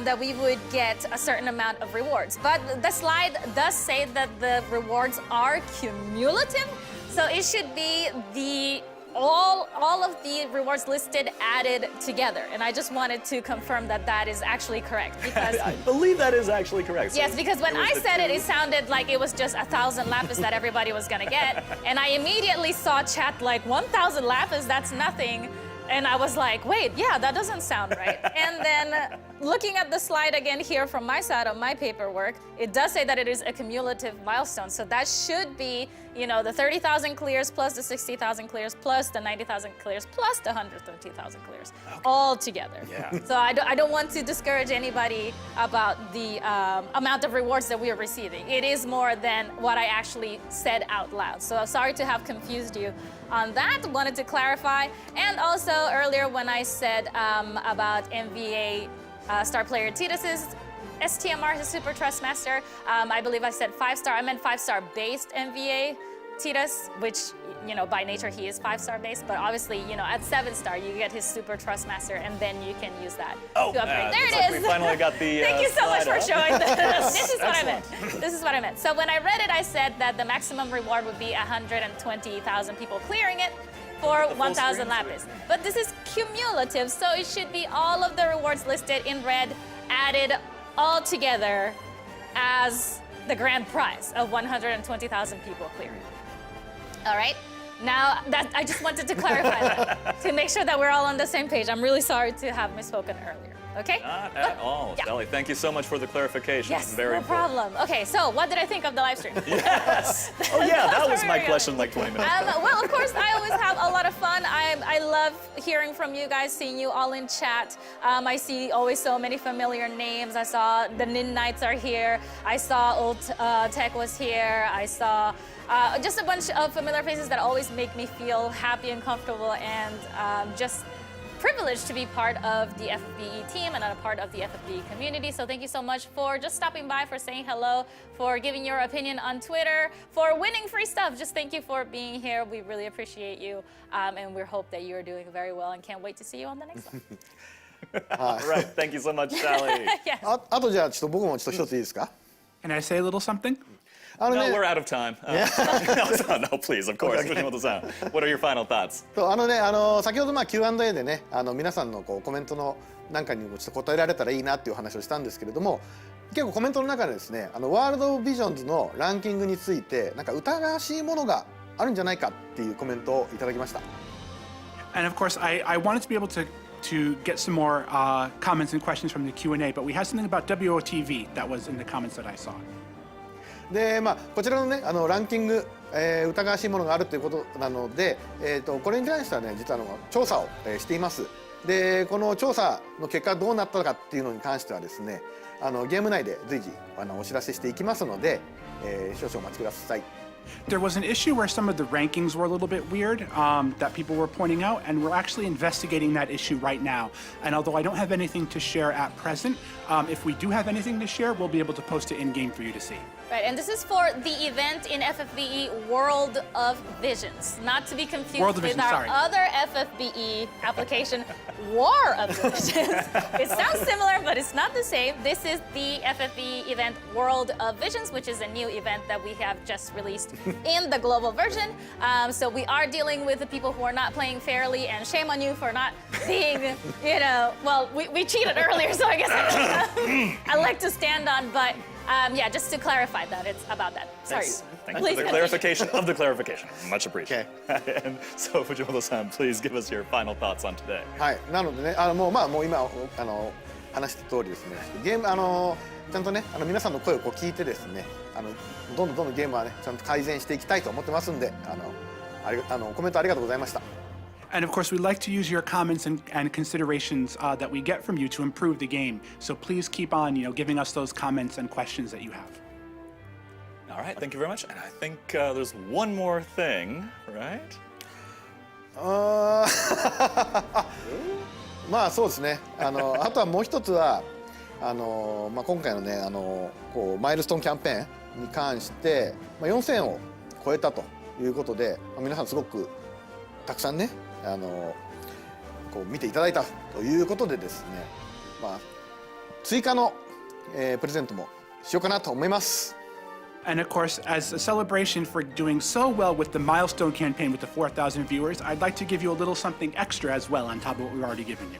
That we would get a certain amount of rewards. But the slide does say that the rewards are cumulative, so it should be all of the rewards listed added together. And I just wanted to confirm that that is actually correct, because I believe that is actually correct. Yes, because when I said it, it sounded like it was just 1,000 lapis that everybody was gonna get, and I immediately saw chat like 1,000 lapis, that's nothing. And I was like, wait, yeah, that doesn't sound right. And then looking at the slide again here from my side of my paperwork, it does say that it is a cumulative milestone. So that should be, you know, the 30,000 clears plus the 60,000 clears plus the 90,000 clears plus the 120,000 clears, all together. Yeah. So I don't want to discourage anybody about the amount of rewards that we are receiving. It is more than what I actually said out loud. So sorry to have confused you on that. Wanted to clarify. And also earlier when I said about MVA star player Titus's STMR, his Super Trust Master, I believe I said 5-star. I meant 5-star based MVA Titus, which, you know, by nature he is 5-star based, but obviously, you know, at 7-star you get his Super Trust Master, and then you can use that to upgrade. There it is. We finally got the. Thank you so much for showing this. This is what I Excellent. meant. This is what I meant. So when I read it, I said that the maximum reward would be 120,000 people clearing it for 1,000 lapis. But this is cumulative, so it should be all of the rewards listed in red added all together as the grand prize of 120,000 people clearing. All right. Now, I just wanted to clarify that to make sure that we're all on the same page. I'm really sorry to have misspoken earlier. Okay? Not at all. Yeah. Shaly, thank you so much for the clarification. Yes, Very no important. problem. Okay, so what did I think of the live stream? Yes. Oh yeah, that was my Sorry. question like 20 minutes ago. Well, of course, I always have a lot of fun. I love hearing from you guys, seeing you all in chat. I see always so many familiar names. I saw the Nin Knights are here. I saw Old Tech was here. I saw just a bunch of familiar faces that always make me feel happy and comfortable, and just privileged to be part of the FFBE team and a part of the FFBE community. So thank you so much for just stopping by, for saying hello, for giving your opinion on Twitter, for winning free stuff. Just thank you for being here. We really appreciate you, and we hope that you're doing very well, and can't wait to see you on the next one. All right, thank you so much, Shaly. Yes. あとじゃあちょっと僕もちょっと一ついいですか Can I say a little something? No, we're out of time. No, please, of course. Fujimoto-san, what are your final thoughts? そう先ほどQ&A でね皆さんのコメントのなんかにもちょっと答えられたらいいなっていう話をしたんですけれども、結構コメントの中でですねワールドビジョンズのランキングについてなんか疑わしいものがあるんじゃないかっていうコメントをいただきました。 And of course, I wanted to be able to to get some more comments and questions from the Q&A, but we had something about WOTV that was in the comments that I saw. でこちらのねランキング、疑わしいものがあるということなので、これに関してはね実は調査を、しています。でこの調査の結果どうなったかっていうのに関してはですねゲーム内で随時お知らせしていきますので、少々お待ちください。There was an issue where some of the rankings were a little bit weird that people were pointing out, and we're actually investigating that issue right now. And although I don't have anything to share at present, if we do have anything to share, we'll be able to post it in-game for you to see. Right, and this is for the event in FFBE World of Visions, not to be confused World of with Visions, our sorry. other FFBE application, War of Visions. It sounds similar, but it's not the same. This is the FFBE event World of Visions, which is a new event that we have just released in the global version. So we are dealing with the people who are not playing fairly, and shame on you for not being, well, we cheated earlier, so I guess I like to stand on, but yeah, just to clarify that, it's about that. Sorry. Thank you for the clarification of the clarification. Much appreciated. Okay. And so, Fujimoto-san, please give us your final thoughts on today. はい、なのでねもう今話した通りですねゲームちゃんとね皆さんの声を聞いてですねどんどんゲームはねちゃんと改善していきたいと思ってますんでコメントありがとうございました。And of course, we'd like to use your comments and considerations that we get from you to improve the game. So please keep on, giving us those comments and questions that you have. All right, thank you very much. And I think there's one more thing, right? まあそうですねあとはもう一つは今回のねマイルストーンキャンペーンに関して、4000を超えたということで、皆さんすごくたくさんね見ていただいたということでですね、追加の、プレゼントもしようかなと思います。And of course, as a celebration for doing so well with the milestone campaign with the 4,000 viewers, I'd like to give you a little something extra as well on top of what we've already given you.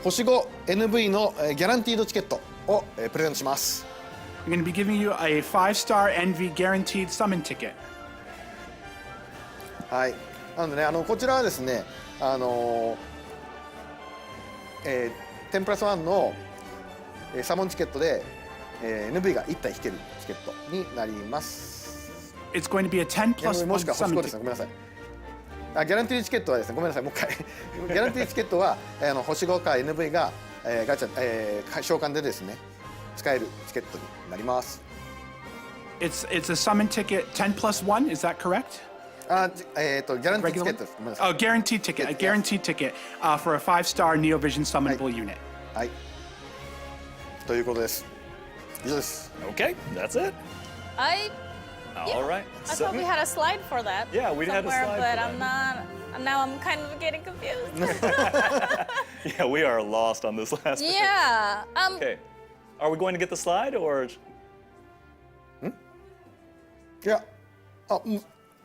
星5 NV のギャランティードチケットをプレゼントします。We're going to be giving you a 5-star NV guaranteed summon ticket. はい。なのでねこちらはですね10プラス1のサモンチケットで、NV が1体引けるチケットになります。It's going to be a 10 plus もしくは星5 1ですね。ごめんなさい。ギャランティーチケットはですね、ごめんなさい、もう一回。ギャランティーチケットは星5か NV が、ガチャ、召喚でですね、使えるチケットになります。It's a summon ticket 10 plus 1, is that correct? ギャランティーチケットです。ごめんなさい。Oh, guaranteed ticket, a guaranteed ticket for a 5-star Neovision summonable unit. はい。ということです。以上です。Okay, that's it. All right. I thought we had a slide for that. Yeah, we had a slide for but that. I'm not. Now I'm kind of getting confused. Yeah, we are lost on this last bit. Yeah. Okay. Are we going to get the slide or? いや、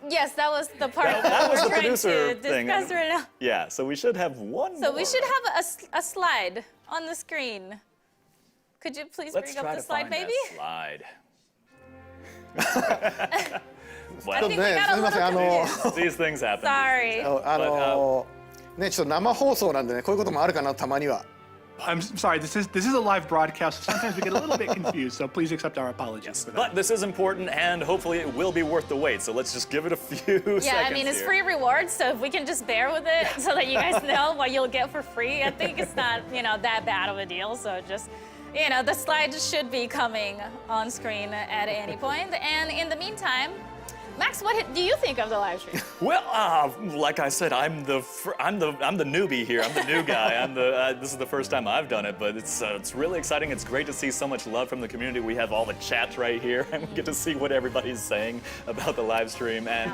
Yes, that was the part That was we're the trying producer to thing. discuss right now. Yeah, so we should have one So more. we should have a slide on the screen. Could you please Let's bring try up the to slide, find maybe? that slide. ちょっ I と think we ね、 got すみません、 a little confused. These things happen. Sorry. ね、ちょっと生放送なんでね、こういうこともあるかな、たまには。I'm sorry, this is a live broadcast, so sometimes we get a little bit confused, so please accept our apologies for that. But this is important, and hopefully it will be worth the wait. So let's just give it a few seconds. Yeah, I mean, it's here. free rewards, so if we can just bear with it so that you guys know what you'll get for free, I think it's not, that bad of a deal. So just, the slides should be coming on screen at any point. And in the meantime, Max, what do you think of the live stream? Well, like I said, I'm the newbie here. I'm the new guy. This is the first time I've done it, but it's really exciting. It's great to see so much love from the community. We have all the chats right here, and we get to see what everybody's saying about the live stream. And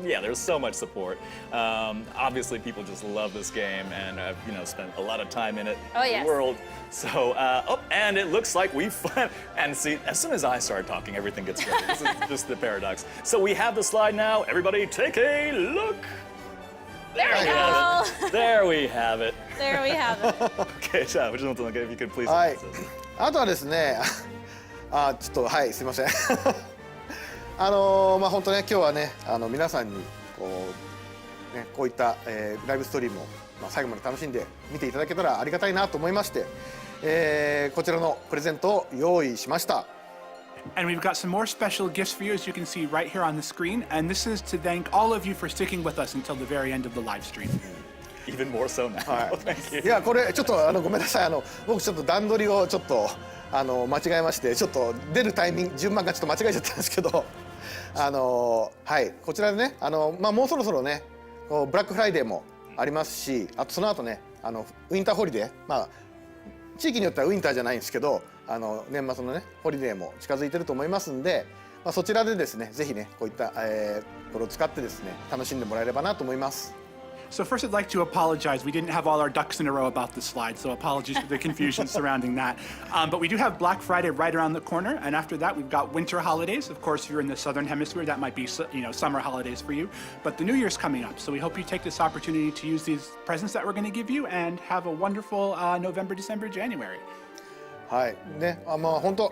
yeah, there's so much support. Obviously, people just love this game, and I've spent a lot of time in it. Oh, yes. The world. So, and it looks like and see, as soon as I start talking, everything gets ready. This is just the paradox. So we have the slide now. Everybody take a look. There we go. There we have it. There we have it. Okay, じゃあ、藤本さん、if you could please. はい。あとはですね、ちょっとはい、すみません。本当ね、今日はね、皆さんにこういった、ライブストリームを最後まで楽しんで見ていただけたらありがたいなと思いまして、こちらのプレゼントを用意しました。And we've got some more special gifts for you, as you can see right here on the screen. And this is to thank all of you for sticking with us until the very end of the live stream. Even more so now. Thank you. いやこれちょっとごめんなさい、僕ちょっと段取りをちょっと間違えまして、ちょっと出るタイミング順番がちょっと間違えちゃったんですけど、はいこちらでねもうそろそろねブラックフライデーもありますし、あとその後ねウィンターホリデー、地域によってはウィンターじゃないんですけど年末のねホリデーも近づいてると思いますんで、そちらでですねぜひねこういった、これを使ってですね楽しんでもらえればなと思います。So first, I'd like to apologize. We didn't have all our ducks in a row about the slide, so apologies for the confusion surrounding that. But we do have Black Friday right around the corner, and after that, we've got winter holidays. Of course, if you're in the southern hemisphere, that might be summer holidays for you. But the New Year's coming up, so we hope you take this opportunity to use these presents that we're going to give you and have a wonderful November, December, January. はいね、本当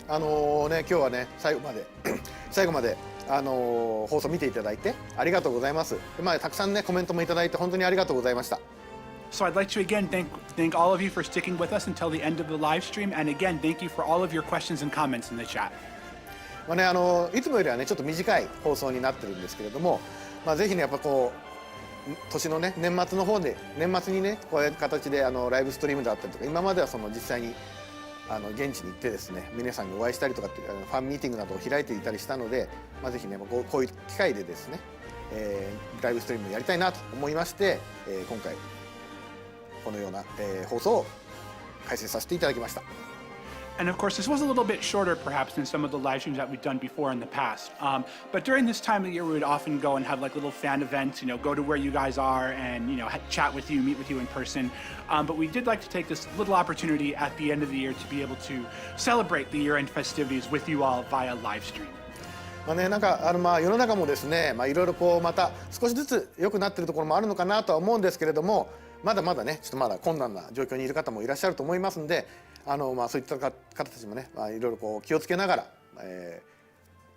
今日はね最後まで放送見ていただいてありがとうございます。たくさんねコメントもいただいて本当にありがとうございました。So I'd like to again thank all of you for sticking with us until the end of the live stream, and again thank you for all of your questions and comments in the chat. いつもよりはねちょっと短い放送になってるんですけれども、ぜひねやっぱこう年のね年末の方で年末にねこういう形でライブストリームだったりとか、今までは実際に現地に行ってですね皆さんにお会いしたりとかっていうファンミーティングなどを開いていたりしたので、ぜひねこういう機会でですね、ライブストリームをやりたいなと思いまして、今回このような、放送を開催させていただきました。And of course, this was a little bit shorter perhaps than some of the live streams that we've done before in the past. But during this time of year, we would often go and have like little fan events, go to where you guys are and, chat with you, meet with you in person. But we did like to take this little opportunity at the end of the year to be able to celebrate the year-end festivities with you all via live stream. なんか世の中もですね、いろいろまた少しずつ良くなっているところもあるのかなとは思うんですけれども、まだまだねちょっとまだ困難な状況にいる方もいらっしゃると思いますんで、そういった方たちもね、いろいろ気をつけながら、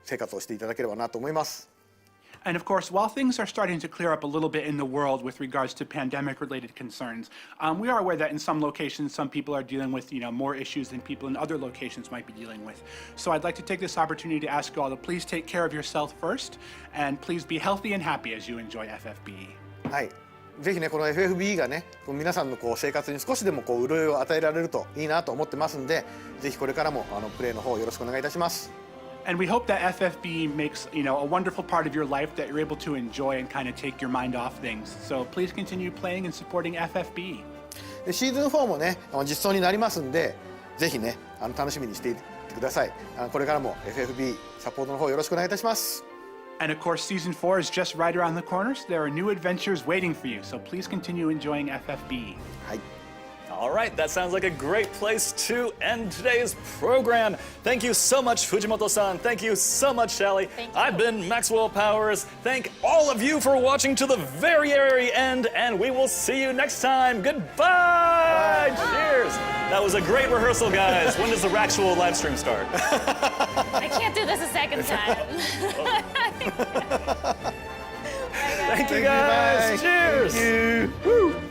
生活をしていただければなと思います。And of course, while things are starting to clear up a little bit in the world with regards to pandemic-related concerns, we are aware that in some locations, some people are dealing with, more issues than people in other locations might be dealing with. So I'd like to take this opportunity to ask you all to please take care of yourself first, and please be healthy and happy as you enjoy FFBE. はい。ぜひねこの FFBE がね皆さんの生活に少しでも潤いを与えられるといいなと思ってますんで、ぜひこれからもプレーの方よろしくお願いいたします。And we hope that FFBE makes, a wonderful part of your life that you're able to enjoy and kind of take your mind off things. So please continue playing and supporting FFBE. でシーズン4もね実装になりますんで、ぜひね楽しみにしていてください。これからも FFBE サポートの方よろしくお願いいたします。And of course, season 4 is just right around the corner, so there are new adventures waiting for you. So please continue enjoying FFBE. はい。All right, that sounds like a great place to end today's program. Thank you so much, Fujimoto-san. Thank you so much, Shaly. Thank you. I've been Maxwell Powers. Thank all of you for watching to the very, very end, and we will see you next time. Goodbye. Cheers. That was a great rehearsal, guys. When does the actual live stream start? I can't do this a second time. Thank you, guys. Bye. Cheers. Thank you. Woo.